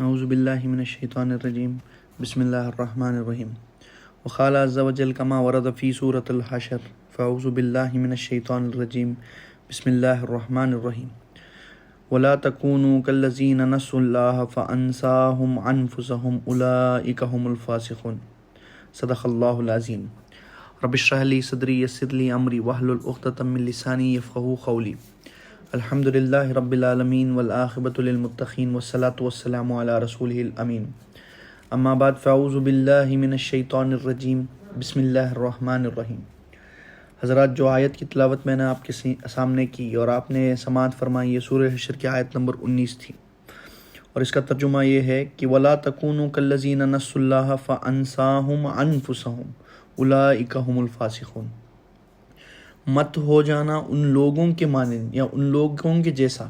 اعوذ باللہ من الشیطان الرجیم بسم اللہ الرحمن الرحیم وقال عز وجل كما ورد في سورة الحشر فاعوذ باللہ من الشیطان الرجیم بسم اللہ الرحمن الرحیم ولا تكونوا كالذين نسوا الله فأنساهم أنفسهم أولئك هم الفاسقون صدق اللہ العظیم رب اشرح لي صدری یسر لي امری واحلل عقدۃ من لسانی یفقہوا قولی الحمد للہ رب العالمین والعاقبۃ للمتقین والصلاۃ والسلام علی رسولہ الامین اما بعد فاعوذ باللہ من الشیطان الرجیم بسم اللہ الرحمن الرحیم۔ حضرات، جو آیت کی تلاوت میں نے آپ کے سامنے کی اور آپ نے سماعت فرمائی، یہ سورہ حشر کی آیت نمبر 19 تھی، اور اس کا ترجمہ یہ ہے کہ وَلَا تَكُونُوا كَالَّذِينَ نَسُوا اللَّهَ فَأَنسَاهُمْ أَنفُسَهُمْ أُولَئِكَ هُمُ الْفَاسِقُونَ۔ مت ہو جانا ان لوگوں کے مانند یا ان لوگوں کے جیسا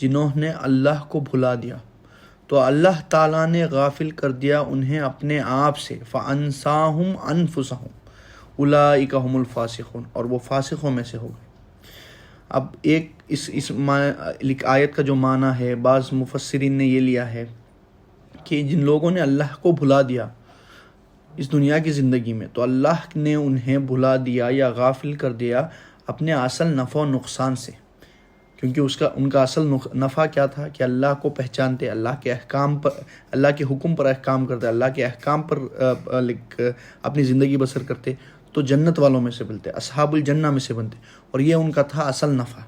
جنہوں نے اللہ کو بھلا دیا، تو اللہ تعالیٰ نے غافل کر دیا انہیں اپنے آپ سے۔ فَأَنسَاهُمْ أَنفُسَهُمْ أُولَئِكَ هُمُ الْفَاسِقُونَ، اور وہ فاسقوں میں سے ہو گئے۔ اب ایک اس آیت کا جو معنی ہے، بعض مفسرین نے یہ لیا ہے کہ جن لوگوں نے اللہ کو بھلا دیا اس دنیا کی زندگی میں، تو اللہ نے انہیں بھلا دیا یا غافل کر دیا اپنے اصل نفع و نقصان سے، کیونکہ ان کا اصل نفع کیا تھا کہ اللہ کو پہچانتے، اللہ کے احکام پر، اللہ کے حکم پر احکام کرتے، اللہ کے احکام پر اپنی زندگی بسر کرتے تو جنت والوں میں سے بنتے، اصحاب الجنہ میں سے بنتے، اور یہ ان کا تھا اصل نفع۔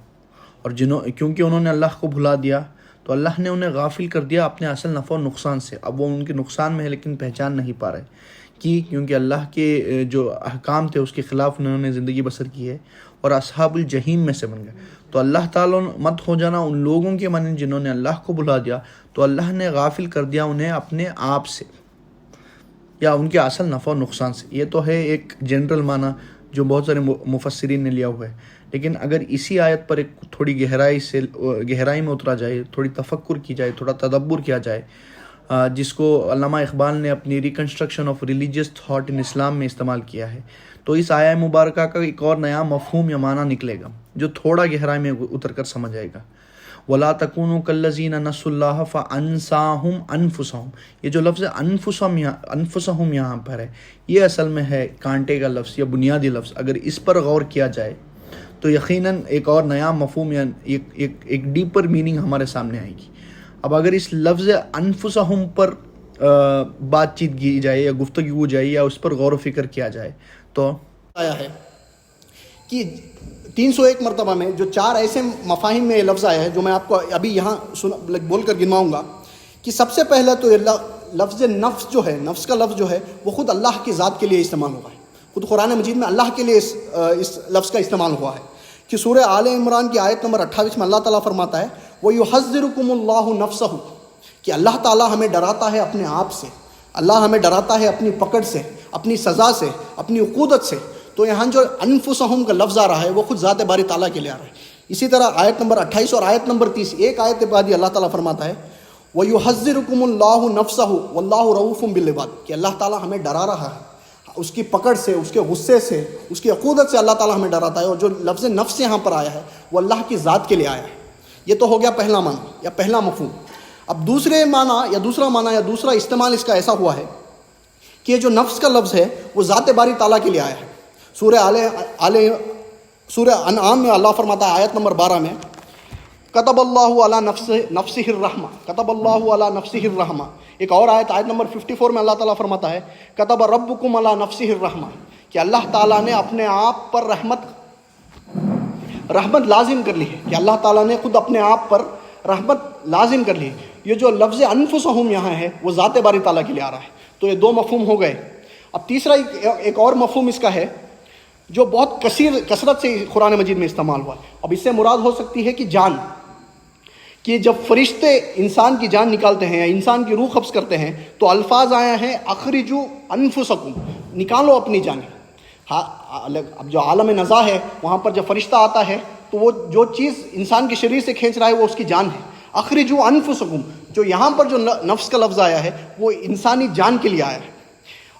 اور کیونکہ انہوں نے اللہ کو بھلا دیا تو اللہ نے انہیں غافل کر دیا اپنے اصل نفع و نقصان سے۔ اب وہ ان کے نقصان میں ہے لیکن پہچان نہیں پا رہے، کیونکہ اللہ کے جو احکام تھے اس کے خلاف انہوں نے زندگی بسر کی ہے اور اصحاب الجحیم میں سے بن گئے۔ تو اللہ تعالیٰ مت ہو جانا ان لوگوں کے مانند جنہوں نے اللہ کو بھلا دیا، تو اللہ نے غافل کر دیا انہیں اپنے آپ سے یا ان کے اصل نفع و نقصان سے۔ یہ تو ہے ایک جنرل معنی جو بہت سارے مفسرین نے لیا ہوا ہے، لیکن اگر اسی آیت پر ایک تھوڑی گہرائی میں اترا جائے، تھوڑی تفکر کی جائے، تھوڑا تدبر کیا جائے، جس کو علامہ اقبال نے اپنی reconstruction of religious thought in Islam میں استعمال کیا ہے، تو اس آیہ مبارکہ کا ایک اور نیا مفہوم یا معنی نکلے گا جو تھوڑا گہرائی میں اتر کر سمجھ آئے گا۔ وَلَا تَكُونُوا كَالَّذِينَ نَسُوا اللَّهَ فَأَنسَاهُمْ أَنفُسَهُمْ، یہ جو لفظ انفسہم یہاں پر ہے، یہ اصل میں ہے کانٹے کا لفظ یا بنیادی لفظ۔ اگر اس پر غور کیا جائے تو یقیناً ایک اور نیا مفہوم یا ایک ڈیپر میننگ ہمارے سامنے آئے گی۔ اب اگر اس لفظ انفسہم پر بات چیت کی جائے یا گفتگو ہو جائے یا اس پر غور و فکر کیا جائے تو آیا ہے کہ 301 مرتبہ میں جو 4 ایسے مفاہیم میں یہ لفظ آیا ہے جو میں آپ کو ابھی یہاں بول کر گنواؤں گا، کہ سب سے پہلا تو یہ لفظ نفس جو ہے، نفس کا لفظ جو ہے وہ خود اللہ کی ذات کے لیے استعمال ہوا ہے۔ خود قرآن مجید میں اللہ کے لیے اس لفظ کا استعمال ہوا ہے کہ سورہ آل عمران کی آیت نمبر 28 میں اللہ تعالیٰ فرماتا ہے وَيُحَذِّرُكُمُ اللَّهُ نَفْسَهُ، کہ اللہ تعالیٰ ہمیں ڈراتا ہے اپنے آپ سے، اللہ ہمیں ڈراتا ہے اپنی پکڑ سے، اپنی سزا سے، اپنی عقوبت سے۔ تو یہاں جو انفسہم کا لفظ آ رہا ہے وہ خود ذات باری تعالیٰ کے لیے آ رہا ہے۔ اسی طرح آیت نمبر 28 اور آیت نمبر 30، ایک آیت بعد اللہ تعالیٰ فرماتا ہے وَيُحَذِّرُكُمُ اللَّهُ نَفْسَهُ وَاللَّهُ رَءُوفٌ بِالْعِبَادِ، کہ اللہ تعالیٰ ہمیں ڈرا رہا ہے اس کی پکڑ سے، اس کے غصے سے، اس کی عقوبت سے اللہ تعالیٰ ہمیں ڈراتا ہے۔ اور جو لفظ نفس یہاں پر آیا ہے وہ اللہ کی ذات کے لیے آیا ہے۔ یہ تو ہو گیا پہلا معنی یا پہلا مفہوم۔ اب دوسرا معنی یا دوسرا استعمال اس کا ایسا ہوا ہے کہ یہ جو نفس کا لفظ ہے وہ ذات باری تعالیٰ کے لیے آیا ہے۔ سورہ انعام میں اللہ فرماتا ہے آیت نمبر 12 میں کتب اللہ علی نفسہ الرحمہ، کتب اللہ علی نفسہ الرحمہ۔ ایک اور آیت نمبر 54 میں اللہ تعالیٰ فرماتا ہے کتب ربکم علی نفسہ الرحمہ، کہ اللہ تعالیٰ نے اپنے آپ پر رحمت لازم کر لی ہے، کہ اللہ تعالیٰ نے خود اپنے آپ پر رحمت لازم کر لی ہے۔ یہ جو لفظ انفسہم یہاں ہے وہ ذات باری تعالیٰ کے لیے آ رہا ہے۔ تو یہ 2 مفہوم ہو گئے۔ اب تیسرا ایک اور مفہوم اس کا ہے جو بہت کثرت سے قرآن مجید میں استعمال ہوا ہے۔ اب اس سے مراد ہو سکتی ہے کہ جان، کہ جب فرشتے انسان کی جان نکالتے ہیں یا انسان کی روح قبض کرتے ہیں تو الفاظ آئے ہیں اخرجوا انفسکم، نکالو اپنی جانیں۔ اب جو عالم نزا ہے وہاں پر جب فرشتہ آتا ہے تو وہ جو چیز انسان کے شریر سے کھینچ رہا ہے وہ اس کی جان ہے۔ اخرجوا انفسکم، جو یہاں پر جو نفس کا لفظ آیا ہے وہ انسانی جان کے لیے آیا ہے۔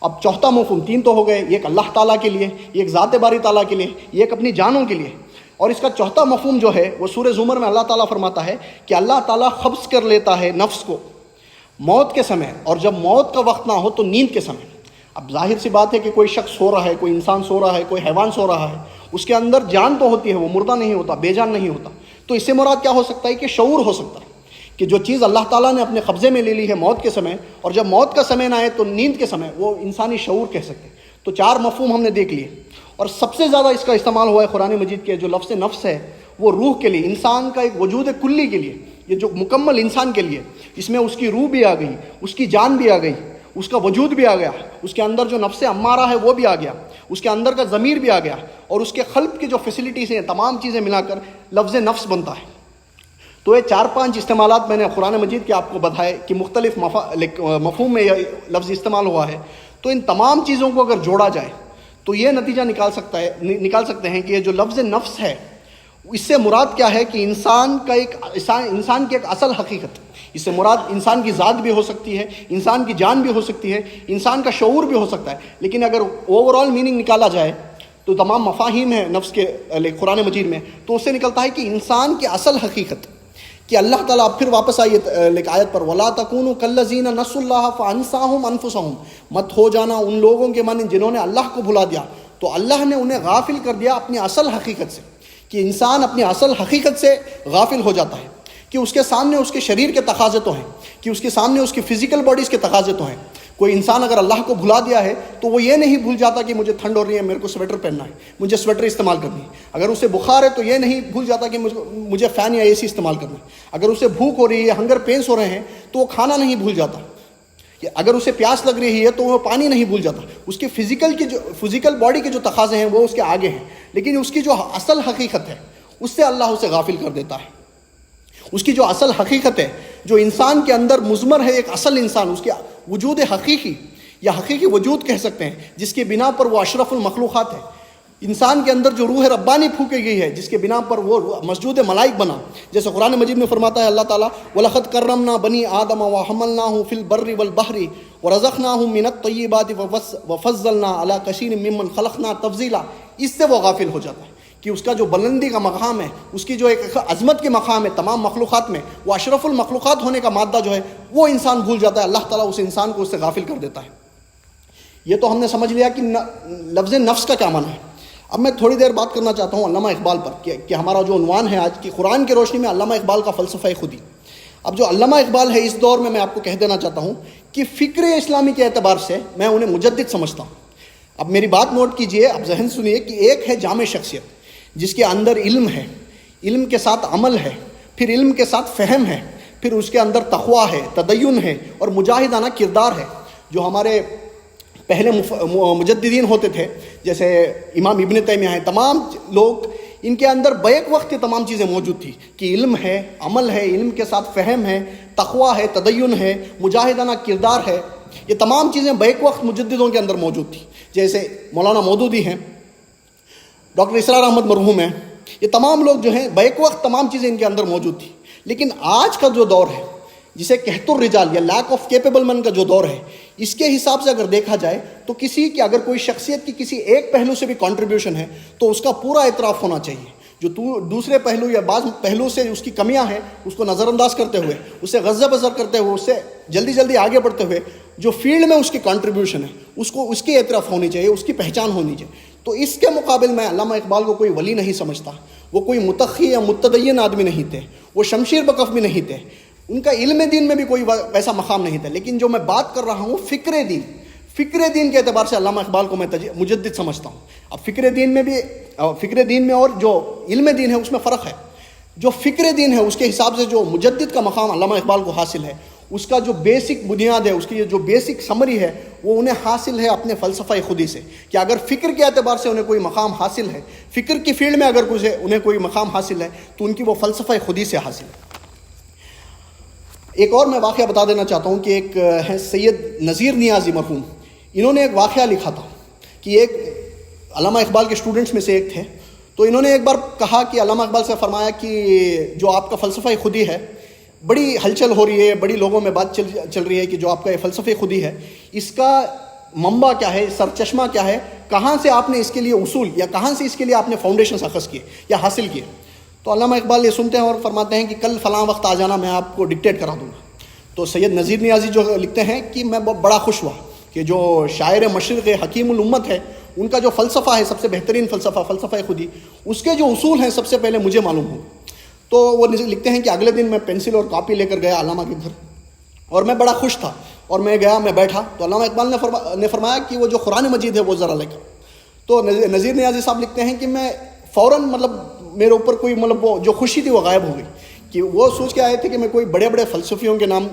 اب چوتھا مفہوم، 3 تو ہو گئے، ایک اللہ تعالیٰ کے لیے، ایک ذات باری تعالیٰ کے لیے، ایک اپنی جانوں کے لیے۔ اور اس کا چوتھا مفہوم جو ہے وہ سورہ زمر میں اللہ تعالیٰ فرماتا ہے کہ اللہ تعالیٰ قبض کر لیتا ہے نفس کو موت کے سمے، اور جب موت کا وقت نہ ہو تو نیند کے سمے۔ اب ظاہر سی بات ہے کہ کوئی شخص سو رہا ہے، کوئی انسان سو رہا ہے، کوئی حیوان سو رہا ہے، اس کے اندر جان تو ہوتی ہے، وہ مردہ نہیں ہوتا، بے جان نہیں ہوتا۔ تو اس سے مراد کیا ہو سکتا ہے کہ شعور ہو سکتا ہے، کہ جو چیز اللہ تعالیٰ نے اپنے قبضے میں لے لی ہے موت کے سمے، اور جب موت کا سمے نہ آئے تو نیند کے سمے، وہ انسانی شعور کہہ سکتے ہیں۔ تو 4 مفہوم ہم نے دیکھ لیے، اور سب سے زیادہ اس کا استعمال ہوا ہے قرآن مجید کے جو لفظ نفس ہے، وہ روح کے لیے، انسان کا ایک وجود کلی کے لیے، یہ جو مکمل انسان کے لیے، اس میں اس کی روح بھی آ گئی، اس کی جان بھی آ گئی، اس کا وجود بھی آ گیا، اس کے اندر جو نفس امارہ ہے وہ بھی آ گیا، اس کے اندر کا ضمیر بھی آ گیا، اور اس کے قلب کی جو فیسلٹیز ہیں، تمام چیزیں ملا کر لفظ نفس بنتا ہے۔ تو یہ 4-5 استعمالات میں نے قرآن مجید کے آپ کو بتائے کہ مختلف مفہوم میں یہ لفظ استعمال ہوا ہے۔ تو ان تمام چیزوں کو اگر جوڑا جائے تو یہ نتیجہ نکال سکتے ہیں کہ یہ جو لفظ نفس ہے، اس سے مراد کیا ہے کہ انسان کی ایک اصل حقیقت، اس سے مراد انسان کی ذات بھی ہو سکتی ہے، انسان کی جان بھی ہو سکتی ہے، انسان کا شعور بھی ہو سکتا ہے، لیکن اگر اوور آل میننگ نکالا جائے تو تمام مفاہیم ہیں نفس کے قرآن مجید میں، تو اس سے نکلتا ہے کہ انسان کی اصل حقیقت، کہ اللہ تعالیٰ اب پھر واپس آئیے آیت پر، وَلَا تَكُونُوا كَالَّذِينَ نَسُوا اللَّهَ فَأَنسَاهُمْ أَنفُسَهُمْ، مت ہو جانا ان لوگوں کے مانند جنہوں نے اللہ کو بھلا دیا، تو اللہ نے انہیں غافل کر دیا اپنی اصل حقیقت سے، کہ انسان اپنی اصل حقیقت سے غافل ہو جاتا ہے، کہ اس کے سامنے اس کے شریر کے تقاضے تو ہیں، کہ اس کے سامنے اس کی فزیکل باڈیز کے تقاضے تو ہیں۔ کوئی انسان اگر اللہ کو بھلا دیا ہے تو وہ یہ نہیں بھول جاتا کہ مجھے ٹھنڈ ہو رہی ہے، میرے کو سویٹر پہننا ہے، مجھے سویٹر استعمال کرنی ہے۔ اگر اسے بخار ہے تو یہ نہیں بھول جاتا کہ مجھے فین یا اے سی استعمال کرنا ہے۔ اگر اسے بھوک ہو رہی ہے، ہنگر پینس ہو رہے ہیں، تو وہ کھانا نہیں بھول جاتا۔ اگر اسے پیاس لگ رہی ہے تو وہ پانی نہیں بھول جاتا۔ اس کی فزیکل باڈی کے جو تقاضے ہیں وہ اس کے آگے ہیں، لیکن اس کی جو اصل حقیقت ہے اس سے اللہ اسے غافل کر دیتا ہے۔ اس کی جو اصل حقیقت ہے، جو انسان کے اندر مضمر ہے، ایک اصل انسان، اس کے وجود حقیقی یا حقیقی وجود کہہ سکتے ہیں، جس کے بنا پر وہ اشرف المخلوقات ہے۔ انسان کے اندر جو روح ربانی پھونکی گئی ہے، جس کے بنا پر وہ مسجود ملائک بنا، جیسے قرآن مجید میں فرماتا ہے اللہ تعالیٰ وَلَقَدْ كَرَّمْنَا بَنِي آدَمَ وَحَمَلْنَاهُمْ فِي الْبَرِّ وَالْبَحْرِ وَرَزَقْنَاهُمْ مِنَ الطَّيِّبَاتِ وَفَضَّلْنَا عَلَىٰ كَثِيرٍ مِّمَّنْ خَلَقْنَا تَفْضِيلًا۔ اس سے وہ غافل ہو جاتا ہے کہ اس کا جو بلندی کا مقام ہے، اس کی جو ایک عظمت کے مقام ہے تمام مخلوقات میں، وہ اشرف المخلوقات ہونے کا مادہ جو ہے وہ انسان بھول جاتا ہے، اللہ تعالیٰ اس انسان کو اس سے غافل کر دیتا ہے۔ یہ تو ہم نے سمجھ لیا کہ لفظ نفس کا کیا معنی ہے۔ اب میں تھوڑی دیر بات کرنا چاہتا ہوں علامہ اقبال پر، کہ ہمارا جو عنوان ہے آج کی قرآن کی روشنی میں علامہ اقبال کا فلسفہ خودی۔ اب جو علامہ اقبال ہے اس دور میں آپ کو کہہ دینا چاہتا ہوں کہ فکر اسلامی کے اعتبار سے میں انہیں مجدد سمجھتا ہوں۔ اب میری بات نوٹ کیجئے، اب ذہن سنیے کہ ایک ہے جامع شخصیت جس کے اندر علم ہے، علم کے ساتھ عمل ہے، پھر علم کے ساتھ فہم ہے، پھر اس کے اندر تقویٰ ہے، تدین ہے، اور مجاہدانہ کردار ہے۔ جو ہمارے پہلے مجددین ہوتے تھے، جیسے امام ابن تیمیہ ہیں، تمام لوگ ان کے اندر بیک وقت یہ تمام چیزیں موجود تھی کہ علم ہے، عمل ہے، علم کے ساتھ فہم ہے، تقویٰ ہے، تدین ہے، مجاہدانہ کردار ہے۔ یہ تمام چیزیں بیک وقت مجددوں کے اندر موجود تھی۔ جیسے مولانا مودودی ہیں، ڈاکٹر اسرار احمد مرحوم ہیں، یہ تمام لوگ جو ہیں بیک وقت تمام چیزیں ان کے اندر موجود تھی۔ لیکن آج کا جو دور ہے، جسے قحط الرجال یا لیک آف کیپیبل مین کا جو دور ہے، اس کے حساب سے اگر دیکھا جائے تو کسی کی اگر کوئی شخصیت کی کسی ایک پہلو سے بھی کنٹریبیوشن ہے تو اس کا پورا اعتراف ہونا چاہیے۔ جو دوسرے پہلو یا بعض پہلو سے اس کی کمیاں ہیں اس کو نظر انداز کرتے ہوئے، اسے غض بصر کرتے ہوئے، اس سے جلدی آگے بڑھتے ہوئے، جو فیلڈ میں اس کی کنٹریبیوشن ہے اس کی اعتراف ہونی چاہیے، اس کی پہچان ہونی چاہیے۔ تو اس کے مقابل میں علامہ اقبال کو کوئی ولی نہیں سمجھتا، وہ کوئی متقی یا متدین آدمی نہیں تھے، وہ شمشیر بکف بھی نہیں تھے، ان کا علم دین میں بھی کوئی ویسا مقام نہیں تھا۔ لیکن جو میں بات کر رہا ہوں فکر دین کے اعتبار سے علامہ اقبال کو میں مجدد سمجھتا ہوں۔ اب فکر دین میں اور جو علم دین ہے اس میں فرق ہے۔ جو فکر دین ہے اس کے حساب سے جو مجدد کا مقام علامہ اقبال کو حاصل ہے، اس کا جو بیسک بنیاد ہے، اس کی جو بیسک سمری ہے، وہ انہیں حاصل ہے اپنے فلسفہ خودی سے، کہ اگر فکر کے اعتبار سے انہیں کوئی مقام حاصل ہے، فکر کی فیلڈ میں اگر انہیں کوئی مقام حاصل ہے تو ان کی وہ فلسفہ خودی سے حاصل ہے۔ ایک اور میں واقعہ بتا دینا چاہتا ہوں کہ ایک ہے سید نذیر نیازی مرحوم، انہوں نے ایک واقعہ لکھا تھا کہ ایک علامہ اقبال کے اسٹوڈنٹس میں سے ایک تھے، تو انہوں نے ایک بار کہا کہ علامہ اقبال سے فرمایا کہ جو آپ کا فلسفہ خودی ہے، بڑی ہلچل ہو رہی ہے، بڑی لوگوں میں بات چل رہی ہے کہ جو آپ کا یہ فلسفہ خودی ہے، اس کا منبع کیا ہے، سرچشمہ کیا ہے، کہاں سے آپ نے اس کے لیے اصول یا کہاں سے اس کے لیے آپ نے فاؤنڈیشن اخذ کیے یا حاصل کیے؟ تو علامہ اقبال یہ سنتے ہیں اور فرماتے ہیں کہ کل فلاں وقت آ جانا، میں آپ کو ڈکٹیٹ کرا دوں گا۔ تو سید نذیر نیازی جو لکھتے ہیں کہ میں بڑا خوش ہوا کہ جو شاعر مشرق حکیم الامت ہے ان کا جو فلسفہ ہے سب سے بہترین فلسفہ، فلسفہ خودی، اس کے جو اصول ہیں سب سے پہلے مجھے معلوم ہو. تو وہ لکھتے ہیں کہ اگلے دن میں پینسل اور کاپی لے کر گیا علامہ کے گھر، اور میں بڑا خوش تھا، اور میں گیا، میں بیٹھا تو علامہ اقبال نے فرمایا کہ وہ جو قرآن مجید ہے وہ ذرا لے کر. تو نذیر نیازی صاحب لکھتے ہیں کہ میں فوراً میرے اوپر کوئی وہ جو خوشی تھی وہ غائب ہو گئی، کہ وہ سوچ کے آئے تھے کہ میں کوئی بڑے بڑے فلسفیوں کے نام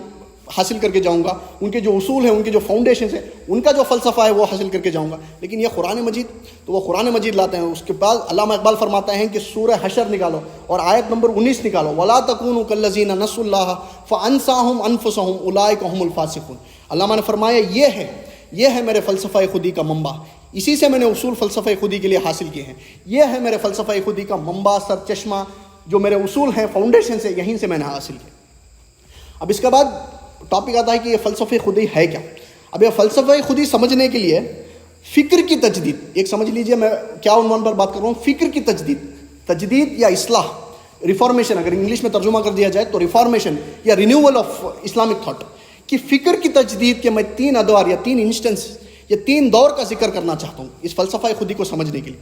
حاصل کر کے جاؤں گا، ان کے جو اصول ہیں، ان کے جو فاؤنڈیشنز ہیں، ان کا جو فلسفہ ہے وہ حاصل کر کے جاؤں گا. لیکن یہ قرآن مجید، تو وہ قرآن مجید لاتے ہیں. اس کے بعد علامہ اقبال فرماتے ہیں کہ سورہ حشر نکالو اور آیت نمبر 19 نکالو، وَلَا تَكُونُوا كَالَّذِينَ نَسُوا اللَّهَ فَأَنسَاهُمْ أَنفُسَهُمْ أُولَٰئِكَ هُمُ الْفَاسِقُونَ. علامہ نے فرمایا یہ ہے میرے فلسفہ خودی کا منبع، اسی سے میں نے اصول فلسفہ خودی کے لیے حاصل کیے ہیں. یہ ہے میرے فلسفہ خودی کا منبع، سر چشمہ، جو میرے اصول ہیں، فاؤنڈیشن سے، یہیں سے میں نے حاصل کیا. اب اس کے بعد ٹاپک آتا ہے کہ یہ فلسفہ خودی ہے کیا. اب یہ فلسفہ خودی سمجھنے کے لیے فکر کی تجدید، ایک سمجھ لیجئے میں کیا عنوان پر بات کر رہا ہوں، فکر کی تجدید یا اصلاح، ریفارمیشن اگر انگلش میں ترجمہ کر دیا جائے تو ریفارمیشن یا رینیول آف اسلامک تھاٹ، کہ فکر کی تجدید کے میں 3 ادوار یا 3 انسٹنس یا 3 دور کا ذکر کرنا چاہتا ہوں اس فلسفہ خودی کو سمجھنے کے لیے.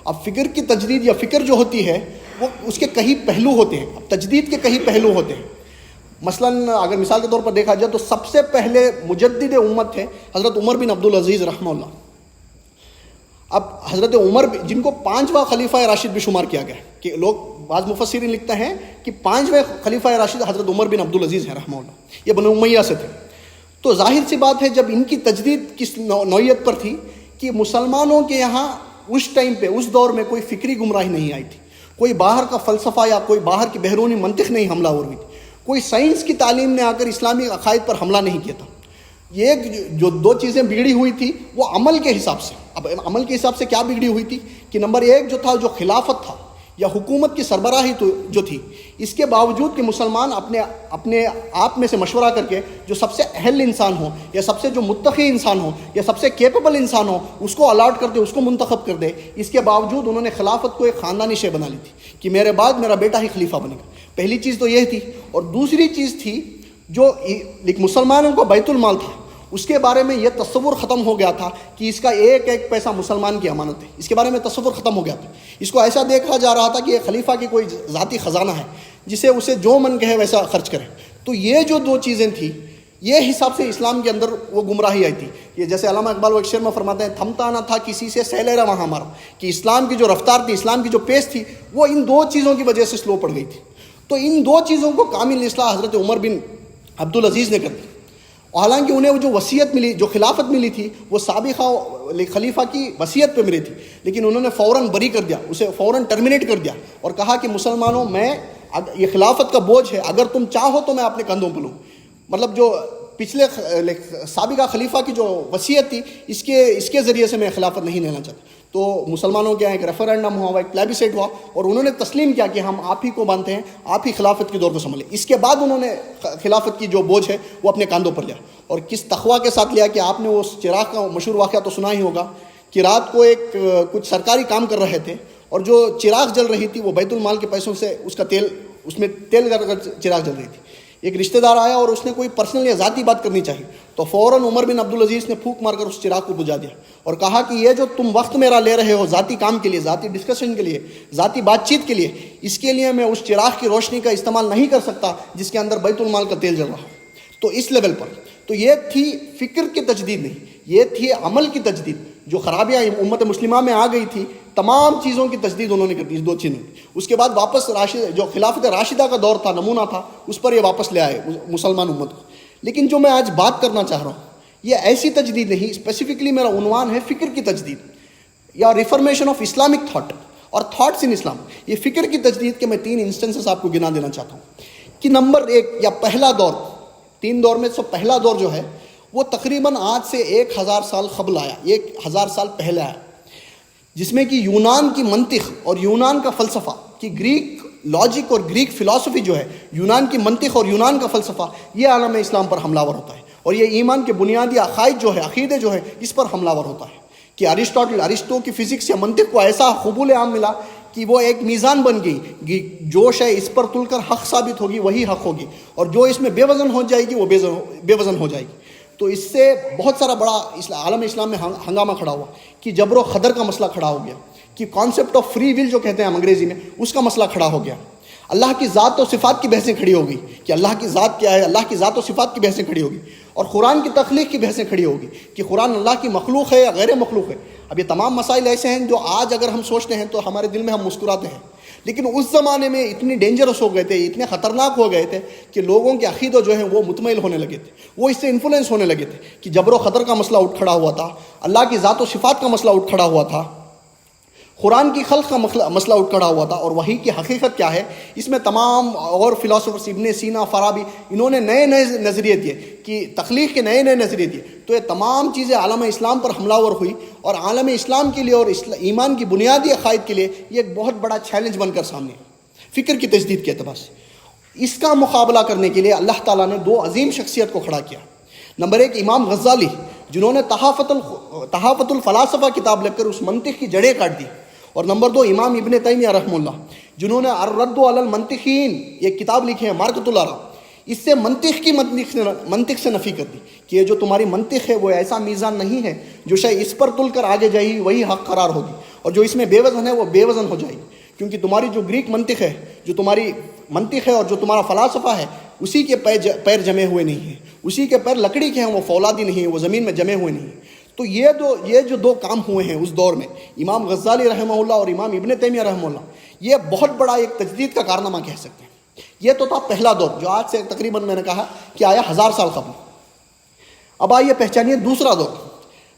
اب فکر کی تجدید یا فکر جو ہوتی ہے وہ اس کے کئی پہلو ہوتے ہیں. اب تجدید کے کئی پہلو ہوتے ہیں. مثلاً اگر مثال کے طور پر دیکھا جائے تو سب سے پہلے مجدد امت تھے حضرت عمر بن عبدالعزیز رحمہ اللہ. اب حضرت عمر جن کو 5واں خلیفہ راشد بھی شمار کیا گیا، کہ لوگ بعض مفسرین لکھتے ہیں کہ 5ویں خلیفہ راشد حضرت عمر بن عبدالعزیز ہیں رحمہ اللہ، یہ بنو امیہ سے تھے. تو ظاہر سی بات ہے جب ان کی تجدید کس نوعیت پر تھی کہ مسلمانوں کے یہاں اس ٹائم پہ، اس دور میں کوئی فکری گمراہی نہیں آئی تھی، کوئی باہر کا فلسفہ یا کوئی باہر کی بیرونی منطق نہیں حملہ ہوئی تھی، کوئی سائنس کی تعلیم نے آ کر اسلامی عقائد پر حملہ نہیں کیا تھا. یہ جو 2 چیزیں بگڑی ہوئی تھی وہ عمل کے حساب سے. اب عمل کے حساب سے کیا بگڑی ہوئی تھی کہ نمبر 1 جو تھا، جو خلافت تھا یا حکومت کی سربراہی جو تھی، اس کے باوجود کہ مسلمان اپنے آپ میں سے مشورہ کر کے جو سب سے اہل انسان ہو یا سب سے جو متقی انسان ہو یا سب سے کیپیبل انسان ہو اس کو الاٹ کر دے، اس کو منتخب کر دے، اس کے باوجود انہوں نے خلافت کو ایک خاندانی شے بنا لی تھی کہ میرے بعد میرا بیٹا ہی خلیفہ بنے گا. پہلی چیز تو یہ تھی. اور دوسری چیز تھی جو مسلمانوں کو بیت المال تھا، اس کے بارے میں یہ تصور ختم ہو گیا تھا کہ اس کا ایک ایک پیسہ مسلمان کی امانت ہے. اس کے بارے میں تصور ختم ہو گیا تھا. اس کو ایسا دیکھا جا رہا تھا کہ یہ خلیفہ کی کوئی ذاتی خزانہ ہے جسے اسے جو من کہے ویسا خرچ کرے. تو یہ جو 2 چیزیں تھیں، یہ حساب سے اسلام کے اندر وہ گمراہی آئی تھی. یہ جیسے علامہ اقبال وہ ایک شعر میں فرماتے ہیں، تھمتا نہ تھا کسی سے سیل رواں ہمارا، کہ اسلام کی جو رفتار تھی، اسلام کی جو پیس تھی، وہ ان 2 چیزوں کی وجہ سے سلو پڑ گئی تھی. تو ان 2 چیزوں کو کامل اصلاح حضرت عمر بن عبدالعزیز نے کر دی. حالانکہ انہیں وہ جو وصیت ملی، جو خلافت ملی تھی، وہ سابقہ خلیفہ کی وصیت پہ ملی تھی، لیکن انہوں نے فوراً بری کر دیا، اسے فوراً ٹرمینیٹ کر دیا اور کہا کہ مسلمانوں، میں یہ خلافت کا بوجھ ہے، اگر تم چاہو تو میں اپنے کندھوں پہ لوں. مطلب جو پچھلے سابقہ خلیفہ کی جو وصیت تھی، اس کے ذریعے سے میں خلافت نہیں لینا چاہتا. تو مسلمانوں کے یہاں ایک ریفرنڈم ہوا، ایک پلیبیسائٹ ہوا، اور انہوں نے تسلیم کیا کہ ہم آپ ہی کو مانتے ہیں، آپ ہی خلافت کی دور کو سنبھالیں. اس کے بعد انہوں نے خلافت کی جو بوجھ ہے وہ اپنے کاندھوں پر لیا. اور کس تقویٰ کے ساتھ لیا کہ آپ نے اس چراغ کا مشہور واقعہ تو سنا ہی ہوگا کہ رات کو کچھ سرکاری کام کر رہے تھے اور جو چراغ جل رہی تھی وہ بیت المال کے پیسوں سے اس میں تیل کر چراغ جل رہی تھی. ایک رشتہ دار آیا اور اس نے کوئی پرسنل یا ذاتی بات کرنی چاہی تو فوراً عمر بن عبدالعزیز نے پھونک مار کر اس چراغ کو بجھا دیا اور کہا کہ یہ جو تم وقت میرا لے رہے ہو ذاتی کام کے لیے، ذاتی ڈسکشن کے لیے، ذاتی بات چیت کے لیے، اس کے لیے میں اس چراغ کی روشنی کا استعمال نہیں کر سکتا جس کے اندر بیت المال کا تیل جل رہا ہو. تو اس لیول پر تو یہ تھی فکر کی تجدید نہیں، یہ تھی عمل کی تجدید. جو خرابیاں امت مسلمہ میں آ گئی تھی، تمام چیزوں کی تجدید انہوں نے کر دی اس 2 چیزوں کی. اس کے بعد واپس جو خلافت راشدہ کا دور تھا، نمونہ تھا، اس پر یہ واپس لے آئے مسلمان امت کو. لیکن جو میں آج بات کرنا چاہ رہا ہوں یہ ایسی تجدید نہیں، اسپیسیفکلی میرا عنوان ہے فکر کی تجدید یا ریفارمیشن آف اسلامک تھاٹ اور تھاٹس ان اسلام. یہ فکر کی تجدید کے میں 3 انسٹنسز آپ کو گنا دینا چاہتا ہوں کہ نمبر 1 یا پہلا دور، 3 دور میں سے پہلا دور جو ہے وہ تقریباً آج سے 1000 سال قبل آیا، 1000 سال پہلے آیا، جس میں کہ یونان کی منطق اور یونان کا فلسفہ، کہ گریک لاجک اور گریک فلسفی جو ہے، یونان کی منطق اور یونان کا فلسفہ، یہ عالم اسلام پر حملہ ور ہوتا ہے. اور یہ ایمان کے بنیادی عقائد جو ہے، عقیدے جو ہے، اس پر حملہ ور ہوتا ہے. کہ ارسطو کی فزکس یا منطق کو ایسا قبول عام ملا کہ وہ ایک میزان بن گئی، جو شے اس پر تل کر حق ثابت ہوگی وہی حق ہوگی، اور جو اس میں بے وزن ہو جائے گی وہ بے وزن ہو جائے گی۔ تو اس سے بہت سارا بڑا عالم اسلام میں ہنگامہ کھڑا ہوا کہ جبر و قدر کا مسئلہ کھڑا ہو گیا، کہ کانسیپٹ آف فری ول جو کہتے ہیں ہم انگریزی میں، اس کا مسئلہ کھڑا ہو گیا۔ اللہ کی ذات و صفات کی بحثیں کھڑی ہوگی کہ اللہ کی ذات کیا ہے، اللہ کی ذات و صفات کی بحثیں کھڑی ہوگی، اور قرآن کی تخلیق کی بحثیں کھڑی ہوگی کہ قرآن اللہ کی مخلوق ہے یا غیر مخلوق ہے۔ اب یہ تمام مسائل ایسے ہیں جو آج اگر ہم سوچتے ہیں تو ہمارے دل میں ہم مسکراتے ہیں، لیکن اس زمانے میں اتنی ڈینجرس ہو گئے تھے، اتنے خطرناک ہو گئے تھے کہ لوگوں کے عقیدہ جو ہیں وہ مطمئن ہونے لگے تھے، وہ اس سے انفلوئنس ہونے لگے تھے کہ جبر و قدر کا مسئلہ اٹھ کھڑا ہوا تھا، اللہ کی ذات و صفات کا مسئلہ اٹھ کھڑا ہوا تھا، قرآن کی خلق کا مسئلہ اٹھ کھڑا ہوا تھا، اور وحی کی حقیقت کیا ہے۔ اس میں تمام اور فلاسفرز ابن سینا، فارابی، انہوں نے نئے نئے نظریے دیے کہ تخلیق کے نئے نئے نظریے دیے۔ تو یہ تمام چیزیں عالم اسلام پر حملہ ور ہوئی، اور عالم اسلام کے لیے اور ایمان کی بنیادی عقائد کے لیے یہ ایک بہت بڑا چیلنج بن کر سامنے ہے، فکر کی تجدید کے اعتبار سے۔ اس کا مقابلہ کرنے کے لیے اللہ تعالیٰ نے دو عظیم شخصیت کو کھڑا کیا۔ نمبر ایک امام غزالی، جنہوں نے تحافت الفلاسفہ کتاب لکھ کر اس منطق کی جڑیں کاٹ دی، اور نمبر دو امام ابن تیمیہ رحمہ اللہ، جنہوں نے الرد علی المنطقین یہ کتاب لکھی ہے، مارکۃ الآراء، اس سے منطق سے نفی کر دی کہ یہ جو تمہاری منطق ہے وہ ایسا میزان نہیں ہے جو شاید اس پر تل کر آگے جائے گی وہی حق قرار ہوگی، اور جو اس میں بے وزن ہے وہ بے وزن ہو جائے گی، کیونکہ تمہاری جو گریک منطق ہے، جو تمہاری منطق ہے اور جو تمہارا فلاسفہ ہے، اسی کے پیر جمے ہوئے نہیں ہیں، اسی کے پیر لکڑی کے ہیں، وہ فولادی نہیں ہیں، وہ زمین میں جمے ہوئے نہیں ہیں۔ تو یہ جو دو کام ہوئے ہیں اس دور میں، امام غزالی رحمہ اللہ اور امام ابن تیمیہ رحمہ اللہ، یہ بہت بڑا ایک تجدید کا کارنامہ کہہ سکتے ہیں۔ یہ تو تھا پہلا دور جو آج سے تقریباً میں نے کہا کہ آیا 1000 سال قبل۔ اب آئیے پہچانیے دوسرا دور۔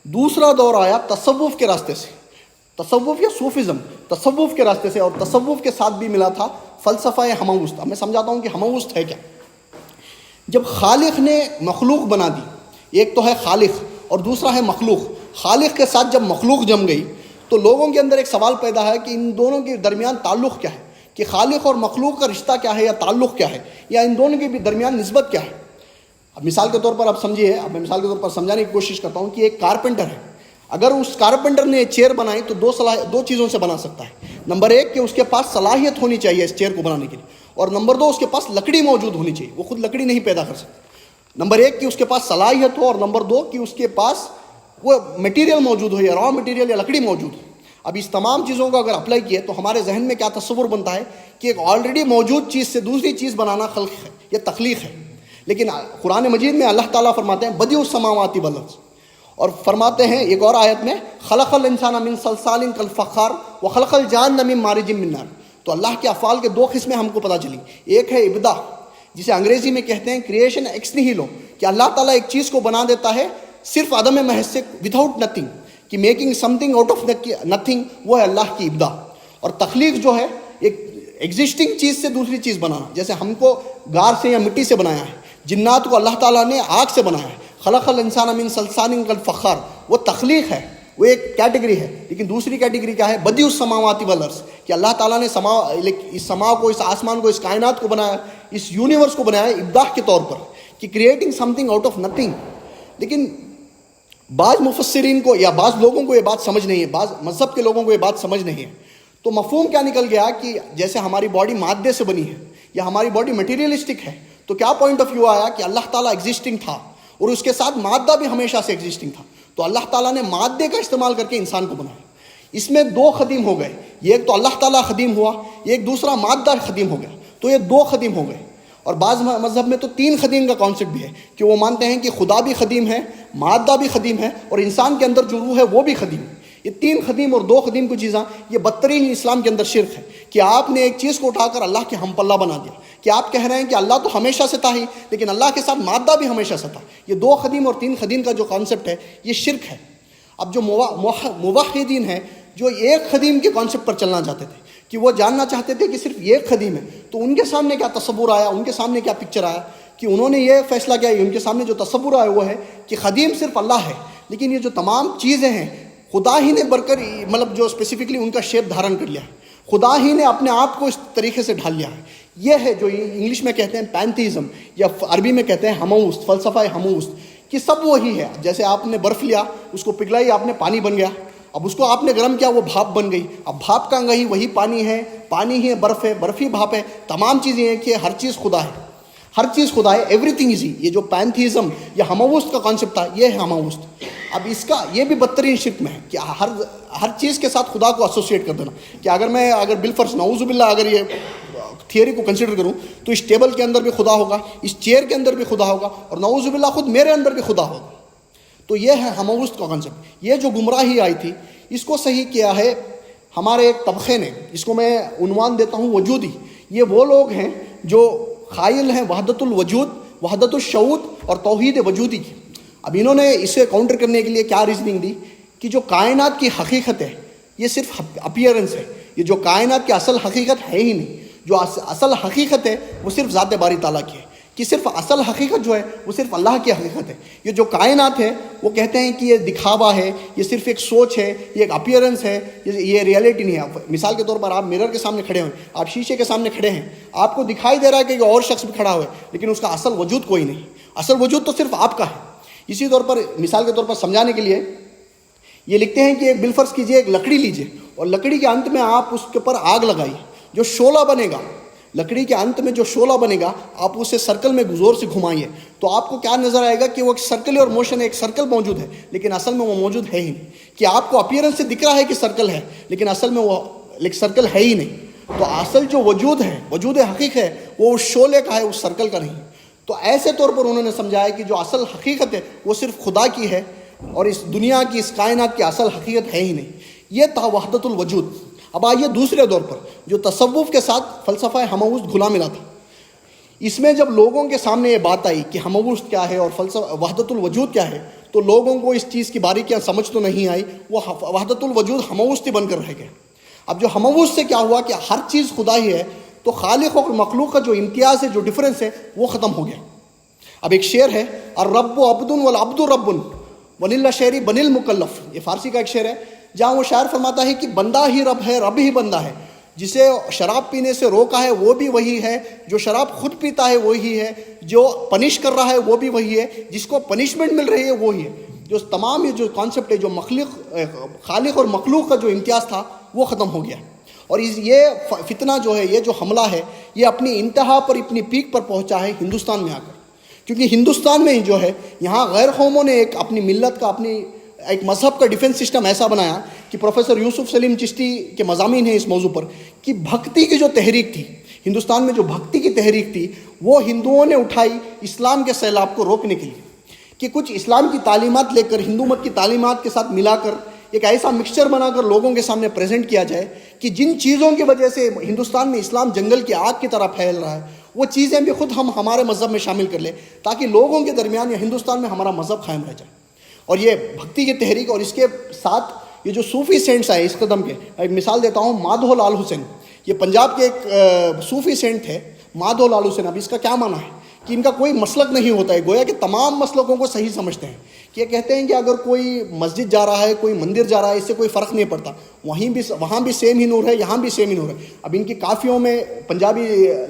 دوسرا دور آیا تصوف کے راستے سے، تصوف یا صوفزم، تصوف کے راستے سے، اور تصوف کے ساتھ بھی ملا تھا فلسفہ ہموست۔ اب میں سمجھاتا ہوں کہ ہموست ہے کیا۔ جب خالق نے مخلوق بنا دی، ایک تو ہے خالق اور دوسرا ہے مخلوق، خالق کے ساتھ جب مخلوق جم گئی تو لوگوں کے اندر ایک سوال پیدا ہے کہ ان دونوں کے درمیان تعلق کیا ہے، کہ خالق اور مخلوق کا رشتہ کیا ہے یا تعلق کیا ہے، یا ان دونوں کے بھی درمیان نسبت کیا ہے۔ اب مثال کے طور پر آپ سمجھیے، اب میں مثال کے طور پر سمجھانے کی کوشش کرتا ہوں کہ ایک کارپینٹر ہے، اگر اس کارپینٹر نے چیئر بنائی تو دو چیزوں سے بنا سکتا ہے۔ نمبر ایک کہ اس کے پاس صلاحیت ہونی چاہیے اس چیئر کو بنانے کے لیے، اور نمبر دو اس کے پاس لکڑی موجود ہونی چاہیے، وہ خود لکڑی نہیں پیدا کر سکتا۔ نمبر ایک کہ اس کے پاس صلاحیت ہو، اور نمبر دو کہ اس کے پاس وہ میٹیریل موجود ہو، یا را میٹیریل یا لکڑی موجود ہو۔ اب اس تمام چیزوں کو اگر اپلائی کیے تو ہمارے ذہن میں کیا تصور بنتا ہے کہ ایک آلریڈی موجود چیز سے دوسری چیز بنانا خلق ہے یا تخلیق ہے۔ لیکن قرآن مجید میں اللہ تعالیٰ فرماتے ہیں بدیع السماوات والارض، اور فرماتے ہیں ایک اور آیت میں خلق الانسان من صلصال کالفخار وخلق الجان من مارج من نار۔ تو اللہ کے افعال کے دو قسمیں ہم کو پتہ چلی، ایک ہے ابداع، جسے انگریزی میں کہتے ہیں کریشن ایکس نیہیلو، کہ اللہ تعالیٰ ایک چیز کو بنا دیتا ہے صرف عدم محض سے، وداؤٹ نتھنگ، کہ making some thing out of nothing, وہ ہے اللہ کی ابداع۔ اور تخلیق جو ہے ایک ایگزسٹنگ چیز سے دوسری چیز بنانا، جیسے ہم کو گار سے یا مٹی سے بنایا ہے، جنات کو اللہ تعالیٰ نے آگ سے بنایا ہے، خلق الانسان من صلصال کالفخار، وہ تخلیق ہے، وہ ایک کیٹیگری ہے۔ لیکن دوسری کیٹیگری کیا ہے؟ بدیع السماوات والارض، کہ اللہ تعالیٰ نے اس سما کو، اس آسمان کو، اس کائنات کو بنایا، اس یونیورس کو بنایا ابداع کے طور پر، کہ creating some thing out of nothing. لیکن بعض مفسرین کو یا بعض لوگوں کو یہ بات سمجھ نہیں ہے، بعض مذہب کے لوگوں کو یہ بات سمجھ نہیں ہے۔ تو مفہوم کیا نکل گیا کہ جیسے ہماری باڈی مادے سے بنی ہے یا ہماری باڈی مٹیریلسٹک ہے، تو کیا پوائنٹ آف ویو آیا کہ اللہ تعالیٰ ایگزسٹنگ تھا اور اس کے ساتھ مادہ بھی ہمیشہ سے ایگزسٹنگ تھا، تو اللہ تعالیٰ نے مادے کا استعمال کر کے انسان کو بنایا۔ اس میں دو خدیم ہو گئے، ایک تو اللہ تعالیٰ خدیم ہوا، ایک دوسرا مادہ خدیم ہو گیا، تو یہ دو خدیم ہو گئے۔ اور بعض مذہب میں تو 3 خدیم کا کانسیپٹ بھی ہے، کہ وہ مانتے ہیں کہ خدا بھی خدیم ہے، مادہ بھی خدیم ہے، اور انسان کے اندر جو روح ہے وہ بھی خدیم ہے۔ یہ 3 خدیم اور 2 خدیم کی چیزاں، یہ بدترین اسلام کے اندر شرک ہے، کہ آپ نے ایک چیز کو اٹھا کر اللہ کے ہم پلہ بنا دیا، کہ آپ کہہ رہے ہیں کہ اللہ تو ہمیشہ سے تھا ہی، لیکن اللہ کے ساتھ مادہ بھی ہمیشہ سے تھا۔ یہ 2 خدیم اور 3 خدیم کا جو کانسیپٹ ہے یہ شرک ہے۔ اب جو موحدین ہیں جو ایک خدیم کے کانسیپٹ پر چلنا چاہتے تھے، کہ وہ جاننا چاہتے تھے کہ صرف ایک خدیم ہے، تو ان کے سامنے کیا تصور آیا، ان کے سامنے کیا پکچر آیا، کہ انہوں نے یہ فیصلہ کیا، ان کے سامنے جو تصور آیا وہ ہے کہ خدیم صرف اللہ ہے، لیکن یہ جو تمام چیزیں ہیں خدا ہی نے برکر، مطلب جو اسپیسیفکلی ان کا شیپ دھارن کر لیا ہے، خدا ہی نے اپنے آپ کو اس طریقے سے ڈھال لیا ہے۔ یہ ہے جو انگلش میں کہتے ہیں پینتھیزم، یا عربی میں کہتے ہیں ہموست، فلسفہ ہموست، کہ سب وہی ہے۔ جیسے آپ نے برف لیا، اس کو پگھلائی، آپ نے پانی بن گیا، اب اس کو آپ نے گرم کیا، وہ بھاپ بن گئی. اب بھاپ کہاں گئی؟ وہی پانی ہے، پانی ہی ہے، برف ہے، برف ہی بھاپ ہے. تمام چیزیں ہیں کہ ہر چیز خدا ہے، ہر چیز خدا ہے. ایوری تھنگ از ہی. یہ جو پینتھیزم یا ہموست کا کانسیپٹ تھا، یہ ہے ہموست. اب اس کا یہ بھی بدترین شرک میں ہے کہ ہر چیز کے ساتھ خدا کو ایسوسیٹ کر دینا. کہ اگر بالفرض نعوذ باللہ اگر یہ تھیوری کو کنسیڈر کروں تو اس ٹیبل کے اندر بھی خدا ہوگا، اس چیئر کے اندر بھی خدا ہوگا، اور نعوذ باللہ خود میرے اندر بھی خدا ہوگا. تو یہ ہے ہموست کا کانسیپٹ. یہ جو گمراہی آئی تھی اس کو صحیح کیا ہے ہمارے ایک طبقے نے، اس کو میں عنوان دیتا ہوں وجودی. یہ وہ لوگ ہیں جو قائل ہیں وحدت الوجود، وحدت الشعود اور توحید وجودی کی. اب انہوں نے اسے کاؤنٹر کرنے کے لیے کیا ریزننگ دی کہ جو کائنات کی حقیقت ہے یہ صرف اپیئرنس ہے. یہ جو کائنات کی اصل حقیقت ہے ہی نہیں. جو اصل حقیقت ہے وہ صرف ذات باری تعالیٰ کی ہے. کہ صرف اصل حقیقت جو ہے وہ صرف اللہ کی حقیقت ہے. یہ جو کائنات ہے وہ کہتے ہیں کہ یہ دکھاوا ہے، یہ صرف ایک سوچ ہے، یہ ایک اپیئرنس ہے، یہ ریئلٹی نہیں ہے. مثال کے طور پر آپ مرر کے سامنے کھڑے ہوئے، آپ شیشے کے سامنے کھڑے ہیں، آپ کو دکھائی دے رہا ہے کہ اور شخص بھی کھڑا ہوا ہے، لیکن اس کا اصل وجود کوئی نہیں. اصل وجود تو صرف آپ کا ہے. اسی طور پر مثال کے طور پر سمجھانے کے لیے یہ لکھتے ہیں کہ بالفرض کیجئے ایک لکڑی لیجئے اور لکڑی کے انت میں آپ اس کے اوپر آگ لگائیے، جو شعلہ بنے گا، لکڑی کے انت میں جو شعلہ بنے گا آپ اسے سرکل میں زور سے گھمائیے تو آپ کو کیا نظر آئے گا کہ وہ ایک سرکل اور موشن ہے، ایک سرکل موجود ہے، لیکن اصل میں وہ موجود ہے ہی نہیں. کہ آپ کو اپیئرنس سے دکھ رہا ہے کہ سرکل ہے، لیکن اصل میں وہ سرکل ہے ہی نہیں. تو اصل جو وجود ہے، وجود حقیقت ہے، وہ اس شعلے کا ہے، اس سرکل کا نہیں. تو ایسے طور پر انہوں نے سمجھایا کہ جو اصل حقیقت ہے وہ صرف خدا کی ہے اور اس دنیا کی، اس کائنات کی اصل حقیقت ہے ہی نہیں. یہ تھا وحدت الوجود. اب آئیے دوسرے دور پر جو تصوف کے ساتھ فلسفہ ہموست گھلا ملا تھا. اس میں جب لوگوں کے سامنے یہ بات آئی کہ ہموست کیا ہے اور فلسفہ وحدت الوجود کیا ہے تو لوگوں کو اس چیز کی باریکیاں سمجھ تو نہیں آئی. وہ وحدت الوجود ہموست ہی بن کر رہ گئے. اب جو ہموست سے کیا ہوا کہ ہر چیز خدا ہی ہے تو خالق اور مخلوق کا جو امتیاز ہے، جو ڈفرینس ہے، وہ ختم ہو گیا. اب ایک شعر ہے، الرب عبد والعبد رب وللشعر بن المکلف. یہ فارسی کا ایک شعر ہے جہاں وہ شاعر فرماتا ہے کہ بندہ ہی رب ہے، رب ہی بندہ ہے. جسے شراب پینے سے روکا ہے وہ بھی وہی ہے، جو شراب خود پیتا ہے وہی ہے، جو پنش کر رہا ہے وہ بھی وہی ہے، جس کو پنشمنٹ مل رہی ہے وہی ہے. جو تمام یہ جو کانسیپٹ ہے، جو خالق اور مخلوق کا جو امتیاز تھا وہ ختم ہو گیا. اور یہ فتنہ جو ہے، یہ جو حملہ ہے، یہ اپنی انتہا پر، اپنی پیک پر پہنچا ہے ہندوستان میں آ کر. کیونکہ ہندوستان میں ہی جو ہے، یہاں غیر قوموں نے ایک اپنی ملت کا، اپنی ایک مذہب کا ڈیفنس سسٹم ایسا بنایا کہ پروفیسر یوسف سلیم چشتی کے مضامین ہیں اس موضوع پر کہ بھکتی کی جو تحریک تھی ہندوستان میں، جو بھکتی کی تحریک تھی وہ ہندوؤں نے اٹھائی اسلام کے سیلاب کو روکنے کے لیے. کہ کچھ اسلام کی تعلیمات لے کر، ہندو مت کی تعلیمات کے ساتھ ملا کر ایک ایسا مکسچر بنا کر لوگوں کے سامنے پریزنٹ کیا جائے کہ جن چیزوں کی وجہ سے ہندوستان میں اسلام جنگل کی آگ کی طرح پھیل رہا ہے وہ چیزیں بھی خود ہم ہمارے مذہب میں شامل کر لیں تاکہ لوگوں کے درمیان یا ہندوستان میں ہمارا مذہب قائم رہ جائے. اور یہ بھکتی کی تحریک اور اس کے ساتھ یہ جو صوفی سینٹس آئے اس قدم کے، ایک مثال دیتا ہوں، مادھو لال حسین. یہ پنجاب کے ایک صوفی سینٹ ہے مادھو لال حسین. اب اس کا کیا معنی ہے کہ ان کا کوئی مسلک نہیں ہوتا ہے، گویا کہ تمام مسلکوں کو صحیح سمجھتے ہیں. کہ یہ کہتے ہیں کہ اگر کوئی مسجد جا رہا ہے، کوئی مندر جا رہا ہے، اس سے کوئی فرق نہیں پڑتا، وہاں بھی سیم ہی نور ہے، یہاں بھی سیم ہی نور ہے. اب ان کی کافیوں میں پنجابی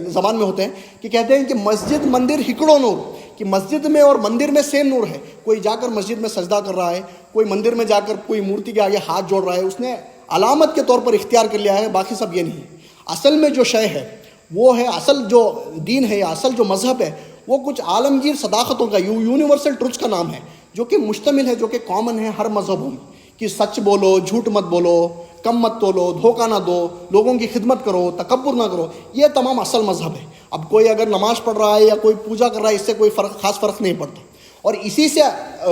زبان میں ہوتے ہیں کہ کہتے ہیں کہ مسجد مندر ہکڑو نور، کہ مسجد میں اور مندر میں سیم نور ہے. کوئی جا کر مسجد میں سجدہ کر رہا ہے، کوئی مندر میں جا کر کوئی مورتی کے آگے ہاتھ جوڑ رہا ہے، اس نے علامت کے طور پر اختیار کر لیا ہے، باقی سب یہ نہیں ہے. اصل میں جو شے ہے وہ ہے، اصل جو دین ہے یا اصل جو مذہب ہے وہ کچھ عالمگیر صداقتوں کا، یونیورسل ٹروتھ کا نام ہے، جو کہ مشتمل ہے، جو کہ کامن ہے ہر مذہبوں میں. کہ سچ بولو، جھوٹ مت بولو، کم مت تولو، دھوکہ نہ دو، لوگوں کی خدمت کرو، تکبر نہ کرو. یہ تمام اصل مذہب ہے. اب کوئی اگر نماز پڑھ رہا ہے یا کوئی پوجا کر رہا ہے، اس سے کوئی خاص فرق نہیں پڑتا. اور اسی سے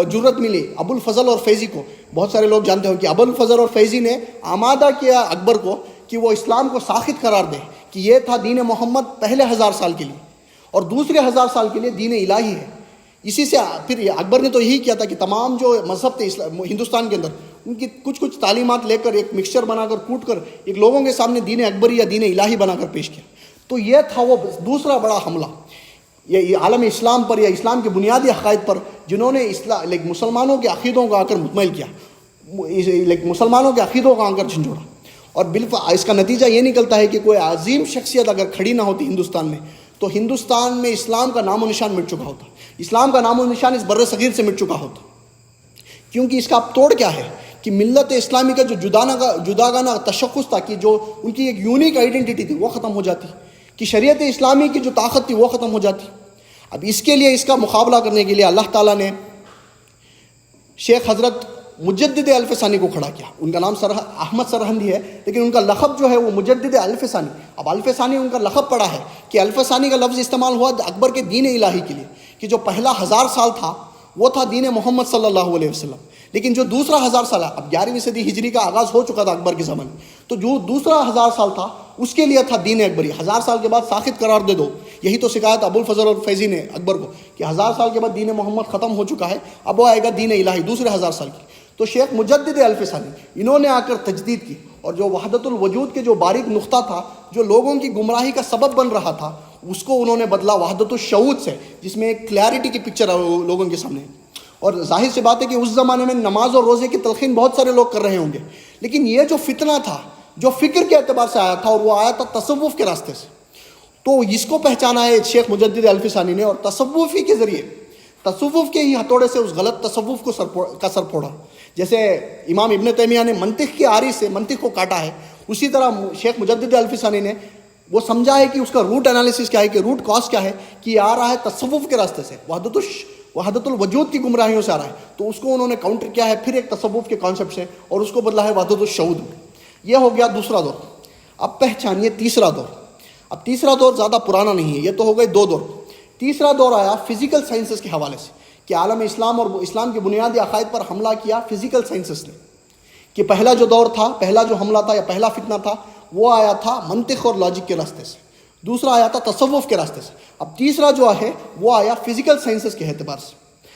جرت ملی ابو الفضل اور فیضی کو. بہت سارے لوگ جانتے ہو کہ ابو الفضل اور فیضی نے آمادہ کیا اکبر کو کہ وہ اسلام کو ساخت قرار دے، کہ یہ تھا دین محمد پہلے 1000 سال کے لیے اور دوسرے 1000 سال کے لیے دین الہی ہے. اسی سے پھر اکبر نے تو یہی کیا تھا کہ تمام جو مذہب تھے ہندوستان کے اندر، ان کی کچھ تعلیمات لے کر ایک مکسچر بنا کر کوٹ کر ایک لوگوں کے سامنے دین اکبری یا دین الہی بنا کر پیش کیا. تو یہ تھا وہ دوسرا بڑا حملہ یہ عالم اسلام پر یا اسلام کے بنیادی عقائد پر، جنہوں نے مسلمانوں کے عقیدوں کو آ کر مکمل کیا، مسلمانوں کے عقیدوں کو آ کر جھنجھوڑا. اور اس کا نتیجہ یہ نکلتا ہے کہ کوئی عظیم شخصیت اگر کھڑی نہ ہوتی ہندوستان میں تو ہندوستان میں اسلام کا نام و نشان مٹ چکا ہوتا. اسلام کا نام و نشان اس بر صغیر سے مٹ چکا ہوتا. کیونکہ اس کا اب توڑ کیا ہے کہ ملت اسلامی کا جو جداگانہ تشخص تھا، کہ جو ان کی ایک یونیک آئیڈینٹی تھی، وہ ختم ہو جاتی، کہ شریعت اسلامی کی جو طاقت تھی وہ ختم ہو جاتی۔ اب اس کے لیے، اس کا مقابلہ کرنے کے لیے اللہ تعالیٰ نے شیخ حضرت مجدد الف ثانی کو کھڑا کیا۔ ان کا نام احمد سرہندی ہے، لیکن ان کا لقب جو ہے وہ مجدد الف ثانی۔ اب الف ثانی ان کا لقب پڑا ہے کہ الف ثانی کا لفظ استعمال ہوا اکبر کے دین الہی کے لیے، کہ جو پہلا 1000 سال تھا وہ تھا دین محمد صلی اللہ علیہ وسلم، لیکن جو دوسرا 1000 سال ہے، اب 11ویں صدی ہجری کا آغاز ہو چکا تھا اکبر کے زمانے میں، تو جو دوسرا 1000 سال تھا اس کے لیے تھا دین اکبری۔ 1000 سال کے بعد ساخت قرار دے دو، یہی تو شکایت ابو الفضل اور فیضی نے اکبر کو، کہ 1000 سال کے بعد دین محمد ختم ہو چکا ہے، اب وہ آئے گا دین الہی دوسرے 1000 سال کی۔ تو شیخ مجدد الف ثانی انہوں نے آ کر تجدید کی، اور جو وحدت الوجود کے جو باریک نقطہ تھا، جو لوگوں کی گمراہی کا سبب بن رہا تھا، اس کو انہوں نے بدلا وحدت الشعود سے، جس میں ایک کلیئرٹی کی پکچر لوگوں کے سامنے۔ اور ظاہر سی بات ہے کہ اس زمانے میں نماز اور روزے کی تلقین بہت سارے لوگ کر رہے ہوں گے، لیکن یہ جو فتنہ تھا جو فکر کے اعتبار سے آیا تھا، اور وہ آیا تھا تصوف کے راستے سے، تو اس کو پہچانا ہے شیخ مجدد الف ثانی نے، اور تصوفی کے ذریعے، تصوف کے ہی ہتھوڑے سے اس غلط تصوف کو سر پھوڑا۔ جیسے امام ابن تیمیہ نے منطق کی آری سے منطق کو کاٹا ہے، اسی طرح شیخ مجدد الف ثانی نے وہ سمجھا ہے کہ اس کا روٹ انالیسس کیا ہے، کہ روٹ کاز کیا ہے، کہ یہ آ رہا ہے تصوف کے راستے سے، وحدت الوجود کی گمراہیوں سے آ رہا ہے، تو اس کو انہوں نے کاؤنٹر کیا ہے پھر ایک تصوف کے کانسیپٹ سے، اور اس کو بدلا ہے وحدت الشعود میں۔ یہ ہو گیا دوسرا دور۔ اب پہچانیے تیسرا دور۔ اب تیسرا دور زیادہ پرانا نہیں ہے، یہ تو ہو گئے 2 دور۔ تیسرا دور آیا فزیکل سائنسز کے حوالے سے، کہ عالم اسلام اور اسلام کے بنیادی عقائد پر حملہ کیا فزیکل سائنسز نے۔ کہ پہلا جو دور تھا، پہلا جو حملہ تھا یا پہلا فتنہ تھا، وہ آیا تھا منطق اور لاجک کے راستے سے، دوسرا آیا تھا تصوف کے راستے سے، اب تیسرا جو ہے وہ آیا فزیکل سائنسز کے اعتبار سے۔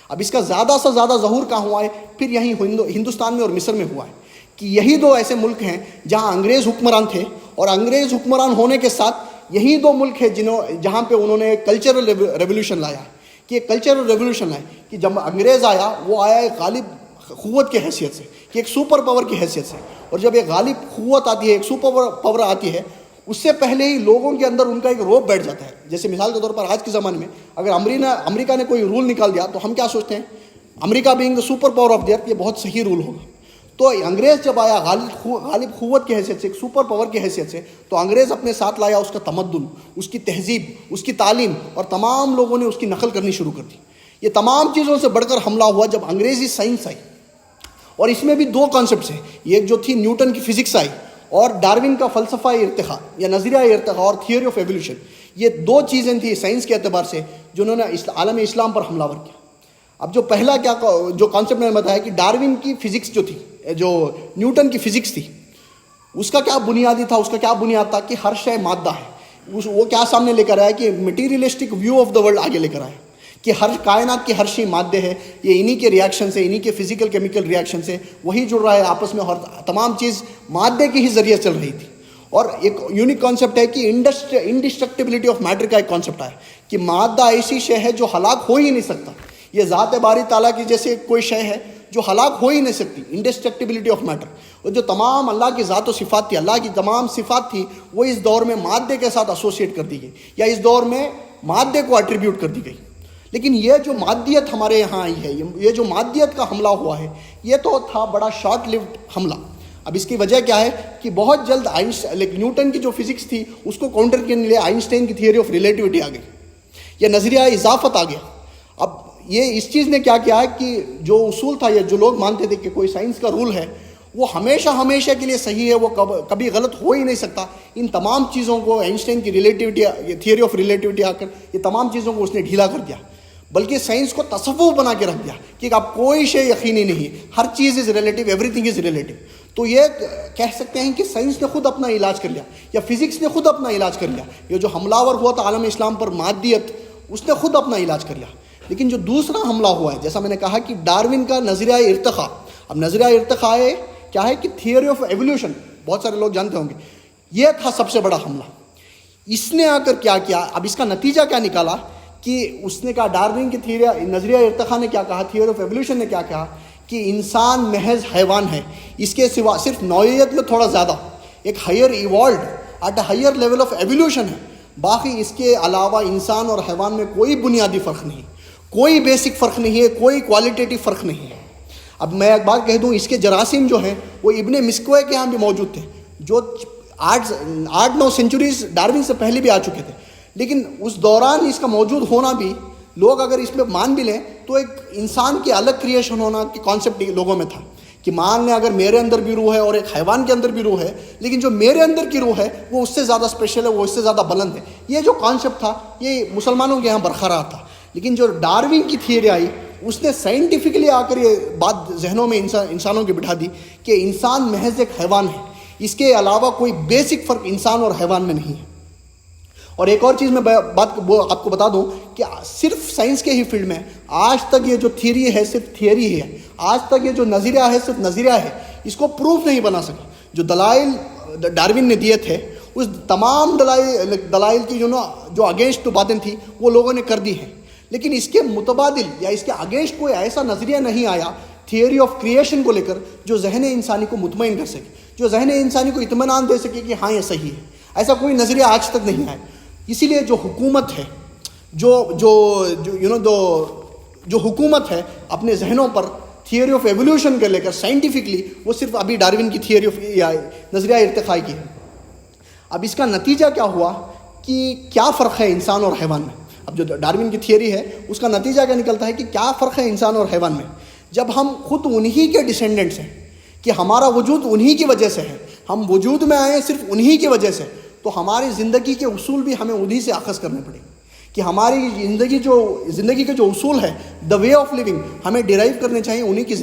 اب اس کا زیادہ سے زیادہ ظہور کہاں ہوا ہے؟ پھر یہیں ہندوستان میں اور مصر میں ہوا ہے، کہ یہی 2 ایسے ملک ہیں جہاں انگریز حکمران تھے، اور انگریز حکمران ہونے کے ساتھ یہی 2 ملک ہیں جہاں پہ انہوں نے کلچرل ریولیوشن لایا ہے، کہ ایک کلچرل ریولیوشن ہے، کہ جب انگریز آیا وہ آیا ایک غالب قوت کی حیثیت سے، کہ ایک سپر پاور کی حیثیت سے، اور جب ایک غالب قوت آتی ہے، ایک سپر پاور آتی ہے، اس سے پہلے ہی لوگوں کے اندر ان کا ایک روب بیٹھ جاتا ہے۔ جیسے مثال کے طور پر آج کے زمانے میں اگر امریکہ نے کوئی رول نکال دیا تو ہم کیا سوچتے ہیں؟ America being the super power of the earth, یہ بہت صحیح رول ہوگا۔ تو انگریز جب آیا غالب قوت کی حیثیت سے، ایک سپر پاور کی حیثیت سے، تو انگریز اپنے ساتھ لایا اس کا تمدن، اس کی تہذیب، اس کی تعلیم، اور تمام لوگوں نے اس کی نقل کرنی شروع کر دی۔ یہ تمام چیزوں سے بڑھ کر حملہ ہوا جب انگریزی سائنس آئی، اور اس میں بھی 2 کانسیپٹس ہیں، ایک جو تھی نیوٹن کی فزکس آئی، اور ڈارون کا فلسفہ ارتقاء یا نظریہ ارتقاء اور تھیوری آف ایولیوشن۔ یہ 2 چیزیں تھیں سائنس کے اعتبار سے جنہوں نے عالم اسلام پر حملہ ور کیا۔ اب جو پہلا جو کانسیپٹ میں نے بتایا کہ ڈارون کی فزکس جو تھی، جو نیوٹن کی فزکس تھی، اس کا کیا بنیادی تھا، اس کا کیا بنیاد تھا کہ ہر شے مادہ ہے۔ وہ کیا سامنے لے کر آیا کہ materialistic view of the world آگے لے کر آیا، کہ ہر کائنات کی ہر شے مادے ہے، یہ انہی کے ریاکشن سے، انہی کے فزیکل کیمیکل ریاکشن سے وہی جڑ رہا ہے آپس میں، اور تمام چیز مادے کے ہی ذریعے چل رہی تھی۔ اور ایک یونیک کانسیپٹ ہے کہ انڈسٹرکٹیبلٹی آف میٹر کا ایک کانسیپٹ ہے، کہ مادہ ایسی شے ہے جو ہلاک ہو ہی نہیں سکتا۔ یہ ذات باری تعالیٰ کی جیسے کوئی شے ہے جو ہلاک ہو ہی نہیں سکتی، انڈسٹرکٹیبلٹی آف میٹر۔ اور جو تمام اللہ کی ذات و صفات تھی، اللہ کی تمام صفات تھی، وہ اس دور میں مادے کے ساتھ ایسوسیٹ کر دی گئی، یا اس دور میں مادے کو ایٹریبیوٹ کر دی گئی۔ لیکن یہ جو مادیت ہمارے یہاں آئی ہے، یہ جو مادیت کا حملہ ہوا ہے، یہ تو تھا بڑا شارٹ لیوڈ حملہ۔ اب اس کی وجہ کیا ہے کہ بہت جلد نیوٹن کی جو فزکس تھی اس کو کاؤنٹر کرنے کے لیے آئنسٹائن کی تھیوری آف ریلیٹیوٹی آ گئی، یہ نظریہ اضافت آ گیا۔ اب یہ اس چیز نے کیا کیا کہ جو اصول تھا، یا جو لوگ مانتے تھے کہ کوئی سائنس کا رول ہے وہ ہمیشہ کے لیے صحیح ہے، وہ کبھی غلط ہو ہی نہیں سکتا، ان تمام چیزوں کو آئنسٹائن کی ریلیٹیوٹی، تھیوری آف ریلیٹیوٹی آ کر یہ تمام چیزوں کو اس نے ڈھیلا کر دیا، بلکہ سائنس کو تصوف بنا کے رکھ دیا کہ اب کوئی شے یقینی نہیں، ہر چیز is relative, everything is relative. تو یہ کہہ سکتے ہیں کہ سائنس نے خود اپنا علاج کر لیا، یا فزکس نے خود اپنا علاج کر لیا۔ یہ جو حملہ ور ہوا تھا عالم اسلام پر مادیت، اس نے خود اپنا علاج کر لیا۔ لیکن جو دوسرا حملہ ہوا ہے، جیسا میں نے کہا کہ ڈارون کا نظریہ ارتقاء، اب نظریہ ارتقاء کیا ہے کہ تھیوری آف ایولیوشن، بہت سارے لوگ جانتے ہوں گے، یہ تھا سب سے بڑا حملہ۔ اس نے آ کر کیا کیا، اب اس کا نتیجہ کیا نکالا کہ اس نے کہا، ڈارون کی نظریہ ارتقاء نے کیا کہا، تھیوری آف ایولیوشن نے کیا کہا کہ انسان محض حیوان ہے، اس کے سوا صرف نوعیت میں تھوڑا زیادہ ایک higher evolved at a higher level of evolution ہے، باقی اس کے علاوہ انسان اور حیوان میں کوئی بنیادی فرق نہیں، کوئی بیسک فرق نہیں ہے، کوئی کوالٹیٹیو فرق نہیں ہے۔ اب میں ایک بات کہہ دوں، اس کے جراثیم جو ہیں وہ ابن مسکوے کے ہاں بھی موجود تھے، جو 8-9 سینچریز ڈارون سے پہلے بھی آ چکے تھے، لیکن اس دوران اس کا موجود ہونا بھی، لوگ اگر اس میں مان بھی لیں تو ایک انسان کی الگ کریشن ہونا کی کانسیپٹ لوگوں میں تھا کہ مان لیں اگر میرے اندر بھی روح ہے اور ایک حیوان کے اندر بھی روح ہے، لیکن جو میرے اندر کی روح ہے وہ اس سے زیادہ اسپیشل ہے، وہ اس سے زیادہ بلند ہے. یہ جو کانسیپٹ تھا یہ مسلمانوں کے یہاں برقرار تھا. لیکن جو ڈارون کی تھیوری آئی اس نے سائنٹیفکلی آ کر یہ بات ذہنوں میں انسانوں کی بٹھا دی کہ انسان محض ایک حیوان ہے، اس کے علاوہ کوئی بیسک فرق انسان اور حیوان میں نہیں ہے. اور ایک اور چیز میں بات آپ کو بتا دوں کہ صرف سائنس کے ہی فیلڈ میں آج تک یہ جو تھیوری ہے صرف تھیوری ہی ہے، آج تک یہ جو نظریہ ہے صرف نظریہ ہے، اس کو پروف نہیں بنا سکے. جو دلائل ڈارون نے دیے تھے اس تمام دلائل کی جو اگینسٹ باتیں تھیں وہ لوگوں نے کر دی ہیں، لیکن اس کے متبادل یا اس کے اگینسٹ کوئی ایسا نظریہ نہیں آیا تھیوری آف کریشن کو لے کر جو ذہن انسانی کو مطمئن کر سکے، جو ذہن انسانی کو اطمینان دے سکے کہ ہاں یہ صحیح ہے. ایسا کوئی نظریہ آج تک نہیں آیا. اسی لیے جو حکومت ہے جو حکومت ہے اپنے ذہنوں پر تھیوری آف ایولیوشن کے لے کر سائنٹیفکلی، وہ صرف ابھی ڈارون کی تھیوری آف نظریہ ارتقاء کی ہے. اب اس کا نتیجہ کیا ہوا کہ کیا فرق ہے انسان اور حیوان میں. اب جو ڈارون کی تھیوری ہے اس کا نتیجہ کیا نکلتا ہے کہ کیا فرق ہے انسان اور حیوان میں. جب ہم خود انہی کے ڈسینڈنٹس ہیں کہ ہمارا وجود انہی کی وجہ سے ہے، ہم وجود میں آئے صرف انہی کی وجہ سے، تو ہماری زندگی کے اصول بھی ہمیں انہی سے اخذ کرنے پڑیں گے کہ ہماری زندگی کے جو اصول ہے، دا وے آف لیونگ، ہمیں ڈیرائیو کرنے چاہیے انہی کی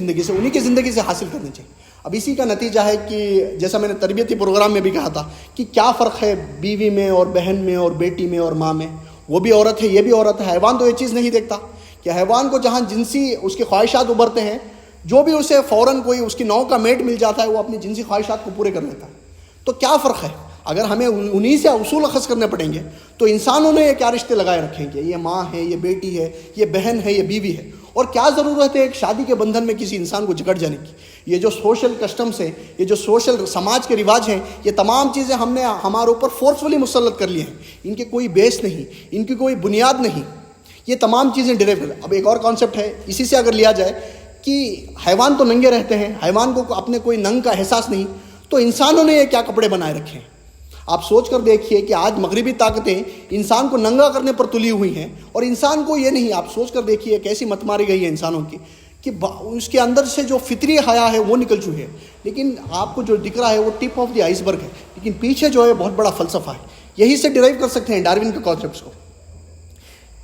زندگی سے حاصل کرنے چاہیے. اب اسی کا نتیجہ ہے کہ جیسا میں نے تربیتی پروگرام میں بھی کہا تھا کہ کیا فرق ہے بیوی میں اور بہن میں اور بیٹی میں اور ماں میں. وہ بھی عورت ہے، یہ بھی عورت ہے. حیوان تو یہ چیز نہیں دیکھتا کہ حیوان کو جہاں جنسی اس کی خواہشات ابھرتے ہیں، جو بھی اسے فوراً کوئی اس کی نوع کا میٹ مل جاتا ہے وہ اپنی جنسی خواہشات کو پورے کر لیتا ہے. تو کیا فرق ہے؟ اگر ہمیں انہی سے اصول اخذ کرنے پڑیں گے تو انسانوں نے یہ کیا رشتے لگائے رکھیں گے؟ یہ ماں ہے، یہ بیٹی ہے، یہ بہن ہے، یہ بیوی ہے. اور کیا ضرورت ہے ایک شادی کے بندھن میں کسی انسان کو جکڑ جانے کی؟ یہ جو سوشل کسٹمس ہیں، یہ جو سوشل سماج کے رواج ہیں، یہ تمام چیزیں ہم نے ہمارے اوپر فورسفلی مسلط کر لی ہیں. ان کے کوئی بیس نہیں، ان کی کوئی بنیاد نہیں. یہ تمام چیزیں ڈیرائیو کر. اب ایک اور کانسیپٹ ہے اسی سے اگر لیا جائے کہ حیوان تو ننگے رہتے ہیں، حیوان کو اپنے کوئی ننگ کا احساس نہیں، تو انسانوں نے یہ کیا کپڑے بنائے رکھے ہیں؟ آپ سوچ کر دیکھیے کہ آج مغربی طاقتیں انسان کو ننگا کرنے پر تلی ہوئی ہیں، اور انسان کو یہ نہیں. آپ سوچ کر دیکھیے کیسی مت ماری گئی ہے انسانوں کی کہ اس کے اندر سے جو فطری حیا ہے وہ نکل چکی ہے، لیکن آپ کو جو دکھ رہا ہے وہ ٹپ آف دی آئس برگ ہے، لیکن پیچھے جو ہے بہت بڑا فلسفہ ہے. یہی سے ڈیرائیو کر سکتے ہیں ڈارون کے کانسیپٹس کو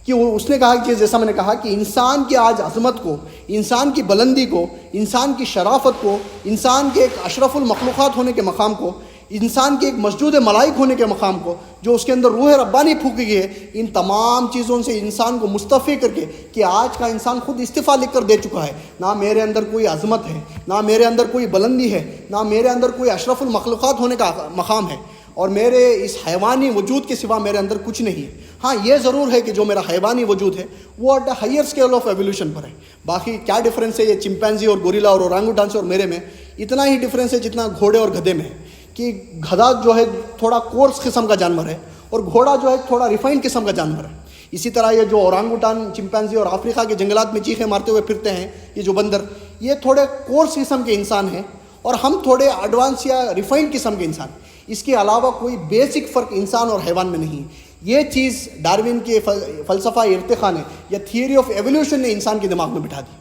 کہ اس نے کہا کہ جیسا میں نے کہا کہ انسان کی آج عظمت کو، انسان کی بلندی کو، انسان کی شرافت کو، انسان کے ایک اشرف المخلوقات ہونے کے مقام کو، انسان کے ایک مسجود ملائک ہونے کے مقام کو، جو اس کے اندر روح ربانی پھونکی گئی ہے، ان تمام چیزوں سے انسان کو مستعفی کر کے کہ آج کا انسان خود استعفیٰ لکھ کر دے چکا ہے. نہ میرے اندر کوئی عظمت ہے، نہ میرے اندر کوئی بلندی ہے، نہ میرے اندر کوئی اشرف المخلوقات ہونے کا مقام ہے، اور میرے اس حیوانی وجود کے سوا میرے اندر کچھ نہیں ہے. ہاں یہ ضرور ہے کہ جو میرا حیوانی وجود ہے وہ at a higher scale of evolution پر ہے. باقی کیا ڈفرینس ہے یہ چمپینزی اور گوریلا اور اورانگوٹان سے اور میرے میں؟ اتنا ہی ڈفرینس ہے جتنا گھوڑے اور گدھے میں ہے کہ گدھا جو ہے تھوڑا کورس قسم کا جانور ہے اور گھوڑا جو ہے تھوڑا ریفائنڈ قسم کا جانور ہے. اسی طرح یہ جو اورانگوٹان، چمپینزی اور افریقہ کے جنگلات میں چیخیں مارتے ہوئے پھرتے ہیں، یہ جو بندر، یہ تھوڑے کورس قسم کے انسان ہیں اور ہم تھوڑے ایڈوانس یا ریفائنڈ قسم کے انسان. اس کے علاوہ کوئی بیسک فرق انسان اور حیوان میں نہیں. یہ چیز ڈارون کے فلسفہ ارتقاء نے یا تھیوری آف ایولیوشن نے انسان کے دماغ میں بٹھا دی.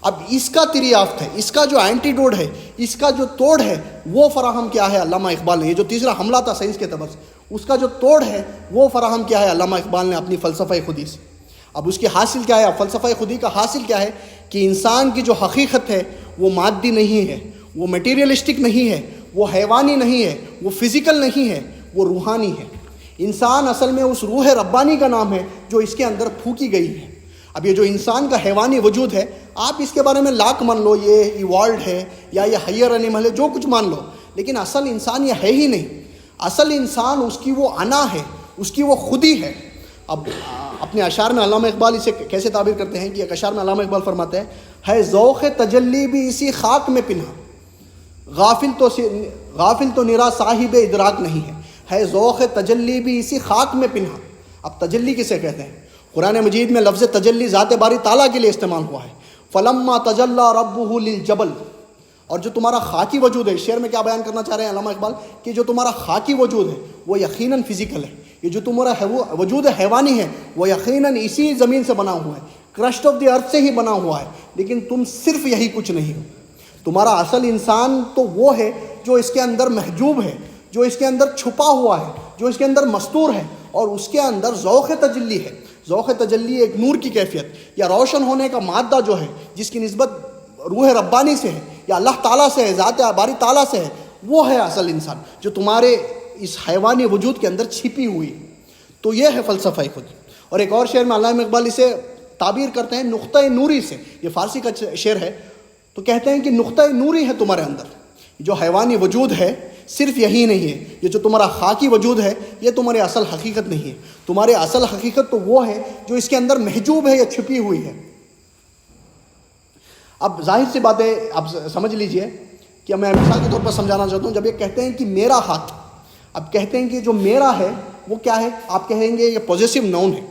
اب اس کا دریافت ہے، اس کا جو اینٹیڈوٹ ہے، اس کا جو توڑ ہے وہ فراہم کیا ہے علامہ اقبال نے. یہ جو تیسرا حملہ تھا سائنس کے اعتبار سے، اس کا جو توڑ ہے وہ فراہم کیا ہے علامہ اقبال نے اپنی فلسفہ خودی سے. اب اس کی حاصل کیا ہے؟ فلسفہ خودی کا حاصل کیا ہے کہ انسان کی جو حقیقت ہے وہ مادی نہیں ہے، وہ میٹیریلسٹک نہیں ہے، وہ حیوانی نہیں ہے، وہ فزیکل نہیں ہے، وہ روحانی ہے. انسان اصل میں اس روح ربانی کا نام ہے جو اس کے اندر پھونکی گئی ہے. اب یہ جو انسان کا حیوانی وجود ہے، آپ اس کے بارے میں لاکھ مان لو یہ ایوالڈ ہے یا یہ ہائر اینیمل ہے، جو کچھ مان لو، لیکن اصل انسان یہ ہے ہی نہیں. اصل انسان اس کی وہ انا ہے، اس کی وہ خودی ہے. اب اپنے اشعار میں علامہ اقبال اسے کیسے تعبیر کرتے ہیں کہ ایک اشعار میں علامہ اقبال فرماتے ہیں، ہے ذوق تجلی بھی اسی خاک میں پنہا، غافل تو نرا صاحب ادراک نہیں ہے ذوق تجلی بھی اسی خاک میں پنہا. اب تجلی کسے کہتے ہیں؟ قرآن مجید میں لفظ تجلی ذات باری تعالیٰ کے لیے استعمال ہوا ہے. فلما تجلی ربہ للجبل، اور جو تمہارا خاکی وجود ہے، شعر میں کیا بیان کرنا چاہ رہے ہیں علامہ اقبال، کہ جو تمہارا خاکی وجود ہے وہ یقیناً فزیکل ہے، یہ جو تمہارا وجود حیوانی ہے وہ یقیناً اسی زمین سے بنا ہوا ہے، کرسٹ آف دی ارتھ سے ہی بنا ہوا ہے، لیکن تم صرف یہی کچھ نہیں ہو۔ تمہارا اصل انسان تو وہ ہے جو اس کے اندر محجوب ہے، جو اس کے اندر چھپا ہوا ہے، جو اس کے اندر مستور ہے، اور اس کے اندر ذوق تجلی ہے۔ ذوق تجلی ایک نور کی کیفیت یا روشن ہونے کا مادہ جو ہے، جس کی نسبت روح ربانی سے ہے یا اللہ تعالیٰ سے ہے، ذات باری تعالیٰ سے ہے، وہ ہے اصل انسان جو تمہارے اس حیوانی وجود کے اندر چھپی ہوئی ہے۔ تو یہ ہے فلسفہ خود۔ اور ایک اور شعر میں علامہ اقبال اسے تعبیر کرتے ہیں نقطہ نوری سے، یہ فارسی کا شعر ہے، تو کہتے ہیں کہ نقطہ نوری ہے تمہارے اندر، جو حیوانی وجود ہے صرف یہی نہیں ہے، یہ جو تمہارا خاکی وجود ہے یہ تمہاری اصل حقیقت نہیں ہے، تمہاری اصل حقیقت تو وہ ہے جو اس کے اندر محجوب ہے یا چھپی ہوئی ہے۔ اب ظاہر سی بات ہے، آپ سمجھ لیجئے کہ میں مثال کے طور پر سمجھانا چاہتا ہوں، جب یہ کہتے ہیں کہ میرا ہاتھ، اب کہتے ہیں کہ جو میرا ہے وہ کیا ہے، آپ کہیں گے یہ پوزیسو ناؤن ہے،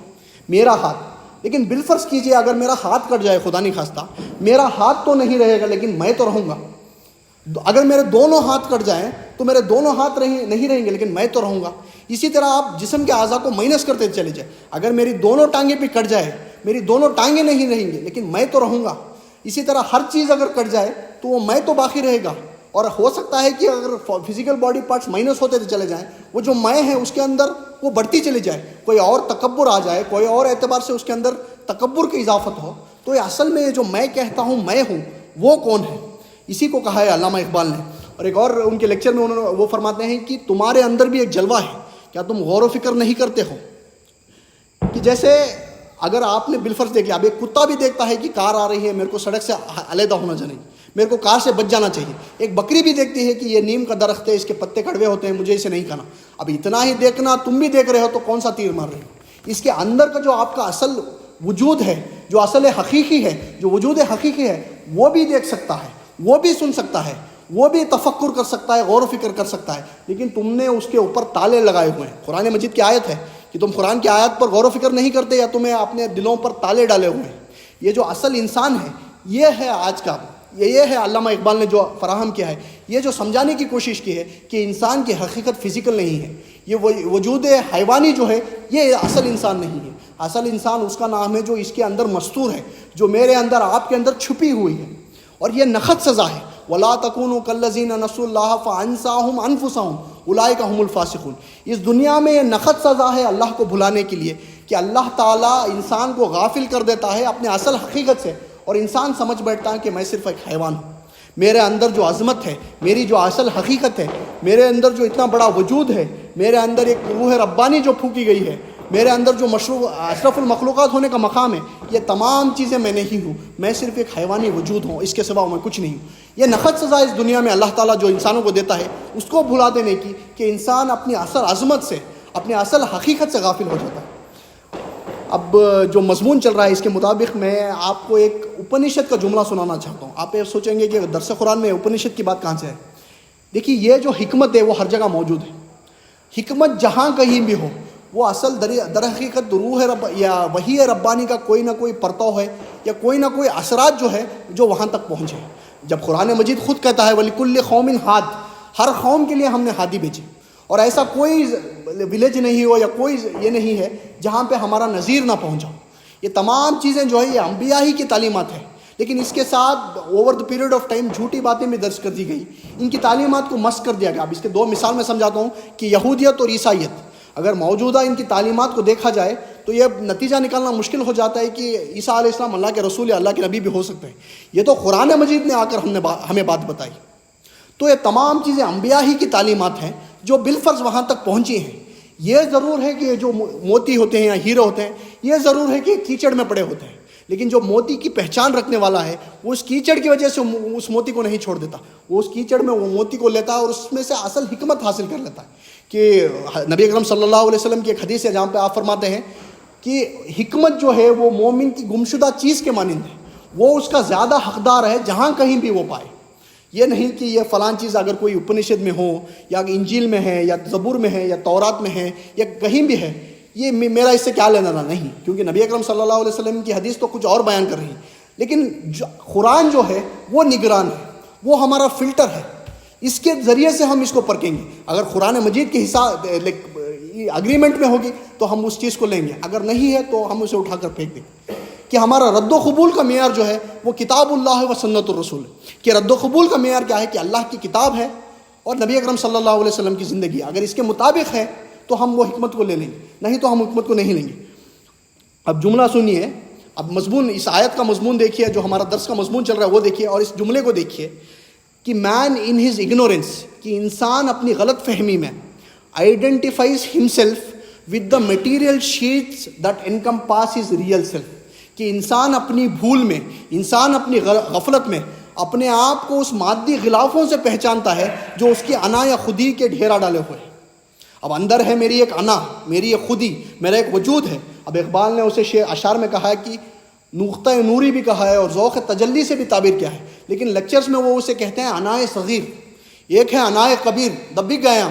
میرا ہاتھ، لیکن بالفرض کیجئے اگر میرا ہاتھ کٹ جائے، خدا نہیں خواستہ، میرا ہاتھ تو نہیں رہے گا لیکن میں تو رہوں گا۔ اگر میرے دونوں ہاتھ کٹ جائیں تو میرے دونوں ہاتھ نہیں رہیں گے لیکن میں تو رہوں گا۔ اسی طرح آپ جسم کے اعضاء کو مائنس کرتے چلے جائیں، اگر میری دونوں ٹانگیں بھی کٹ جائے، میری دونوں ٹانگیں نہیں رہیں گے لیکن میں تو رہوں گا۔ اسی طرح ہر چیز اگر کٹ جائے تو وہ میں تو باقی رہے گا، اور ہو سکتا ہے کہ اگر فزیکل باڈی پارٹس مائنس ہوتے چلے جائیں، وہ جو میں ہے اس کے اندر وہ بڑھتی چلی جائے، کوئی اور تکبر آ جائے، کوئی اور اعتبار سے اس کے اندر تکبر کی اضافت ہو، تو یہ اصل میں جو میں کہتا ہوں میں ہوں وہ کون ہے؟ اسی کو کہا ہے علامہ اقبال نے۔ اور ایک اور ان کے لیکچر میں وہ فرماتے ہیں کہ تمہارے اندر بھی ایک جلوہ ہے، کیا تم غور و فکر نہیں کرتے ہو؟ کہ جیسے اگر آپ نے بالفرض دیکھ لیا، اب ایک کتا بھی دیکھتا ہے کہ کار آ رہی ہے، میرے کو سڑک سے علیحدہ ہونا چاہیے، میرے کو کار سے بچ جانا چاہیے۔ ایک بکری بھی دیکھتی ہے کہ یہ نیم کا درخت ہے، اس کے پتے کڑوے ہوتے ہیں، مجھے اسے نہیں کھانا۔ اب اتنا ہی دیکھنا، تم بھی دیکھ رہے ہو تو کون سا تیر مار رہے ہو؟ اس کے اندر کا جو آپ کا اصل وجود ہے، جو اصل حقیقی ہے، جو وجود حقیقی ہے، وہ بھی دیکھ سکتا ہے، وہ بھی سن سکتا ہے، وہ بھی تفکر کر سکتا ہے، غور و فکر کر سکتا ہے، لیکن تم نے اس کے اوپر تالے لگائے ہوئے ہیں۔ قرآن مجید کی آیت ہے کہ تم قرآن کی آیت پر غور و فکر نہیں کرتے، یا تمہیں اپنے دلوں پر تالے ڈالے ہوئے ہیں۔ یہ جو اصل انسان ہے یہ ہے آج کا، یہ ہے علامہ اقبال نے جو فراہم کیا ہے، یہ جو سمجھانے کی کوشش کی ہے کہ انسان کی حقیقت فزیکل نہیں ہے، یہ وجود حیوانی جو ہے یہ اصل انسان نہیں ہے۔ اصل انسان اس کا نام ہے جو اس کے اندر مستور ہے، جو میرے اندر آپ کے اندر چھپی ہوئی ہے، اور یہ نخت سزا ہے۔ وَلَا تَكُونُوا كَالَّذِينَ نَسُوا اللَّهَ فَأَنسَاهُمْ أَنفُسَهُمْ أُولَٰئِكَ هُمُ الْفَاسِقُونَ۔ اس دنیا میں یہ نخت سزا ہے اللہ کو بھلانے کے لیے کہ اللہ تعالیٰ انسان کو غافل کر دیتا ہے اپنے اصل حقیقت سے، اور انسان سمجھ بیٹھتا ہے کہ میں صرف ایک حیوان ہوں۔ میرے اندر جو عظمت ہے، میری جو اصل حقیقت ہے، میرے اندر جو اتنا بڑا وجود ہے، میرے اندر ایک روح ربانی جو پھونکی گئی ہے، میرے اندر جو اشرف المخلوقات ہونے کا مقام ہے، یہ تمام چیزیں میں نہیں ہوں، میں صرف ایک حیوانی وجود ہوں، اس کے سوا میں کچھ نہیں ہوں۔ یہ نخت سزا اس دنیا میں اللہ تعالیٰ جو انسانوں کو دیتا ہے اس کو بھلا دینے کی، کہ انسان اپنی اصل عظمت سے، اپنی اصل حقیقت سے غافل ہو جاتا ہے۔ اب جو مضمون چل رہا ہے اس کے مطابق میں آپ کو ایک اپنشد کا جملہ سنانا چاہتا ہوں۔ آپ یہ سوچیں گے کہ درس قرآن میں اپنشد کی بات کہاں سے ہے؟ دیکھیے، یہ جو حکمت ہے وہ ہر جگہ موجود ہے۔ حکمت جہاں کہیں بھی ہو، وہ اصل در حقیقت روح یا وحی ربانی کا کوئی نہ کوئی پرتو ہے، یا کوئی نہ کوئی اثرات جو ہے جو وہاں تک پہنچے۔ جب قرآن مجید خود کہتا ہے وَلِكُلِّ قَوْمٍ ہاد، ہر قوم کے لیے ہم نے ہادی بھیجے، اور ایسا کوئی ولیج نہیں ہو یا کوئی یہ نہیں ہے جہاں پہ ہمارا نذیر نہ پہنچا۔ یہ تمام چیزیں جو ہے یہ انبیاء ہی کی تعلیمات ہیں، لیکن اس کے ساتھ over the period of time جھوٹی باتیں بھی درج کر دی گئی، ان کی تعلیمات کو مسخ کر دیا گیا۔ اب اس کے دو مثال میں سمجھاتا ہوں کہ یہودیت اور عیسائیت، اگر موجودہ ان کی تعلیمات کو دیکھا جائے تو یہ نتیجہ نکالنا مشکل ہو جاتا ہے کہ عیسیٰ علیہ السلام اللہ کے رسول یا اللہ کے نبی بھی ہو سکتے ہیں۔ یہ تو قرآن مجید نے آ کر ہمیں بات بتائی۔ تو یہ تمام چیزیں انبیاء ہی کی تعلیمات ہیں جو بالفرض وہاں تک پہنچی ہیں۔ یہ ضرور ہے کہ یہ جو موتی ہوتے ہیں یا ہیرے ہوتے ہیں، یہ ضرور ہے کہ کیچڑ میں پڑے ہوتے ہیں، لیکن جو موتی کی پہچان رکھنے والا ہے وہ اس کیچڑ کی وجہ سے اس موتی کو نہیں چھوڑ دیتا، وہ اس کیچڑ میں وہ موتی کو لیتا ہے اور اس میں سے اصل حکمت حاصل کر لیتا ہے۔ کہ نبی اکرم صلی اللہ علیہ وسلم کی ایک حدیث ہے جہاں پہ آپ فرماتے ہیں کہ حکمت جو ہے وہ مومن کی گمشدہ چیز کے مانند ہے، وہ اس کا زیادہ حقدار ہے جہاں کہیں بھی وہ پائے۔ یہ نہیں کہ یہ فلان چیز اگر کوئی اپنشد میں ہو یا انجیل میں ہے یا زبور میں ہے یا تورات میں ہے یا کہیں بھی ہے، یہ میرا اس سے کیا لینا نہیں، کیونکہ نبی اکرم صلی اللہ علیہ وسلم کی حدیث تو کچھ اور بیان کر رہی ہے۔ لیکن قرآن جو ہے وہ نگران ہے، وہ ہمارا فلٹر ہے، اس کے ذریعے سے ہم اس کو پرکھیں گے. اگر قرآن مجید کے حساب اگریمنٹ میں ہوگی تو ہم اس چیز کو لیں گے، اگر نہیں ہے تو ہم اسے اٹھا کر پھینک دیں گے. کہ ہمارا رد و قبول کا معیار جو ہے وہ کتاب اللہ و سنت الرسول ہے. کہ رد و قبول کا معیار کیا ہے؟ کہ اللہ کی کتاب ہے اور نبی اکرم صلی اللہ علیہ وسلم کی زندگی. اگر اس کے مطابق ہے تو ہم وہ حکمت کو لے لیں گے، نہیں تو ہم حکمت کو نہیں لیں گے. اب جملہ سنیے، اب مضمون، اس آیت کا مضمون دیکھیے، جو ہمارا درس کا مضمون چل رہا ہے وہ دیکھیے، اور اس جملے کو دیکھیے کہ مین ان ہز اگنورینس، کہ انسان اپنی غلط فہمی میں identifies himself with the material sheaths that encompass his real self. کہ انسان اپنی بھول میں، انسان اپنی غفلت میں اپنے آپ کو اس مادی غلافوں سے پہچانتا ہے جو اس کی انا یا خودی کے ڈھیرا ڈالے ہوئے ہیں. اب اندر ہے میری ایک انا، میری ایک خودی، میرا ایک وجود ہے. اب اقبال نے اسے اشعار میں کہا ہے کہ نقطہ نوری بھی کہا ہے اور ذوق تجلی سے بھی تعبیر کیا ہے، لیکن لیکچرز میں وہ اسے کہتے ہیں انائے صغیر. ایک ہے انائے کبیر، دبی گیا.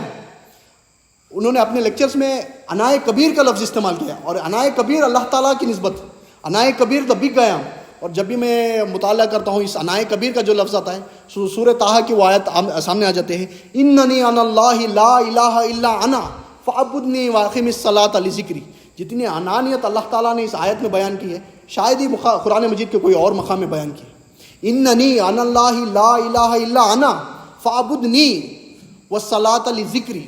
انہوں نے اپنے لیکچرز میں انائے کبیر کا لفظ استعمال کیا، اور انائے کبیر اللہ تعالیٰ کی نسبت، انائے کبیر دبی گیا. اور جب بھی میں مطالعہ کرتا ہوں اس انائے کبیر کا جو لفظ آتا ہے، سورہ طٰہٰ کی وہ آیت سامنے آ جاتے ہیں، اننی انا اللہ لا الہ الا انا فاعبدنی واقم الصلاۃ لذکری. جتنی انانیت اللہ تعالیٰ نے اس آیت میں بیان کی ہے شاید ہی قرآن مجید کے کوئی اور مقام میں بیان کی ہے. اننی انا اللہ لا الہ الا انا فاعبدنی والصلاۃ لذکری.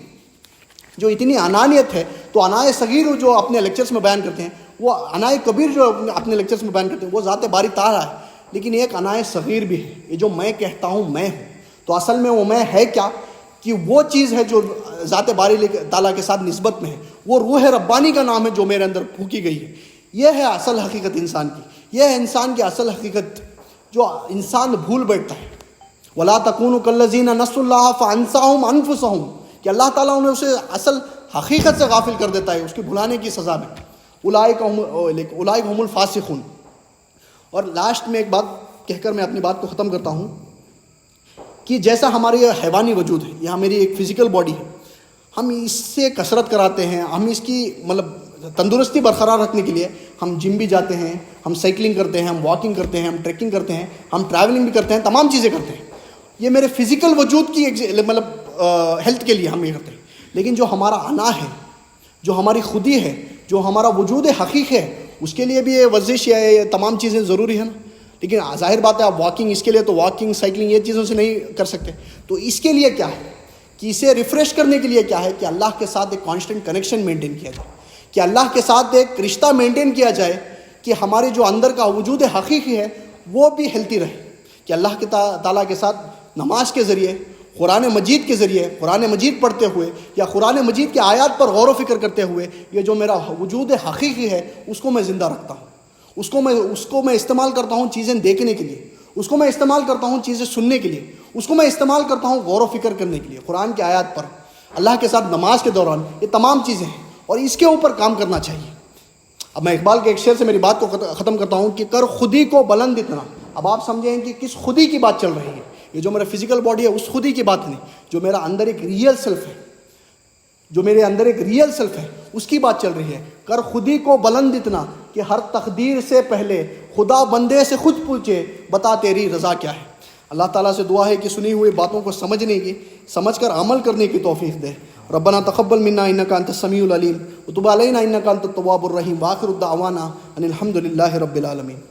جو اتنی انانیت ہے، تو انائے صغیر جو اپنے لیکچرز میں بیان کرتے ہیں، وہ انائے کبیر جو اپنے لیکچرز میں بیان کرتے ہیں، وہ ذات باری تعالیٰ ہے. لیکن ایک انائے صغیر بھی ہے، یہ جو میں کہتا ہوں میں ہوں، تو اصل میں وہ میں ہے کیا؟ کہ وہ چیز ہے جو ذات باری تعالیٰ کے ساتھ نسبت میں ہے، وہ روح ربانی کا نام ہے جو میرے اندر پھونکی گئی ہے. یہ ہے اصل حقیقت انسان کی، یہ ہے انسان کی اصل حقیقت جو انسان بھول بیٹھتا ہے. وَلَا تَكُونُوا كَالَّذِينَ نَسُوا اللَّهَ فَأَنسَاهُمْ أَنفُسَهُمْ. کہ اللہ تعالیٰ انہیں اسے اصل حقیقت سے غافل کر دیتا ہے اس کے بھلانے کی سزا میں. اولئک هم الفاسقون. اور لاسٹ میں ایک بات کہہ کر میں اپنی بات کو ختم کرتا ہوں کہ جیسا ہمارا یہ حیوانی وجود ہے، یہ میری ایک فزیکل باڈی ہے، ہم اس سے کسرت کراتے ہیں، ہم اس کی تندرستی برقرار رکھنے کے لیے ہم جم بھی جاتے ہیں، ہم سائیکلنگ کرتے ہیں، ہم واکنگ کرتے ہیں، ہم ٹریکنگ کرتے ہیں، ہم ٹریولنگ بھی کرتے ہیں، تمام چیزیں کرتے ہیں. یہ میرے فزیکل وجود کی ہیلتھ کے لیے ہم یہ کرتے ہیں. لیکن جو ہمارا انا ہے، جو ہماری خودی ہے، جو ہمارا وجود حقیقی ہے، اس کے لیے بھی یہ ورزش یا یہ تمام چیزیں ضروری ہیں نا. لیکن ظاہر بات ہے آپ واکنگ، اس کے لیے تو واکنگ سائیکلنگ یہ چیزوں سے نہیں کر سکتے. تو اس کے لیے کیا ہے کہ اسے ریفریش کرنے کے لیے کیا ہے کہ اللہ کے ساتھ ایک کانسٹنٹ کنیکشن مینٹین کیا جائے، کہ اللہ کے ساتھ ایک رشتہ مینٹین کیا جائے کہ ہمارے جو اندر کا وجود حقیقی ہے وہ بھی ہیلتھی رہے. کہ اللہ کے تعالیٰ کے ساتھ نماز کے ذریعے، قرآن مجید کے ذریعے، قرآن مجید پڑھتے ہوئے یا قرآن مجید کے آیات پر غور و فکر کرتے ہوئے، یہ جو میرا وجود حقیقی ہے اس کو میں زندہ رکھتا ہوں. اس کو میں استعمال کرتا ہوں چیزیں دیکھنے کے لیے، اس کو میں استعمال کرتا ہوں چیزیں سننے کے لیے، اس کو میں استعمال کرتا ہوں غور و فکر کرنے کے لیے قرآن کی آیات پر، اللہ کے ساتھ نماز کے دوران. یہ تمام چیزیں ہیں اور اس کے اوپر کام کرنا چاہیے. اب میں اقبال کے ایک شعر سے میری بات کو ختم کرتا ہوں کہ کر خودی کو بلند اتنا. اب آپ سمجھیں کہ کس خودی کی بات چل رہی ہے. یہ جو میرا فزیکل باڈی ہے اس خودی کی بات نہیں، جو میرا اندر ایک ریئل سیلف ہے، جو میرے اندر ایک ریئل سیلف ہے اس کی بات چل رہی ہے. کر خودی کو بلند اتنا کہ ہر تقدیر سے پہلے خدا بندے سے خود پوچھے بتا تیری رضا کیا ہے. اللہ تعالیٰ سے دعا ہے کہ سنی ہوئی باتوں کو سمجھ کر عمل کرنے کی توفیق دے. ربنا تقبل منا انك انت السميع العليم وتب علينا انك انت التواب الرحيم واخر دعوانا ان الحمد لله رب العالمين.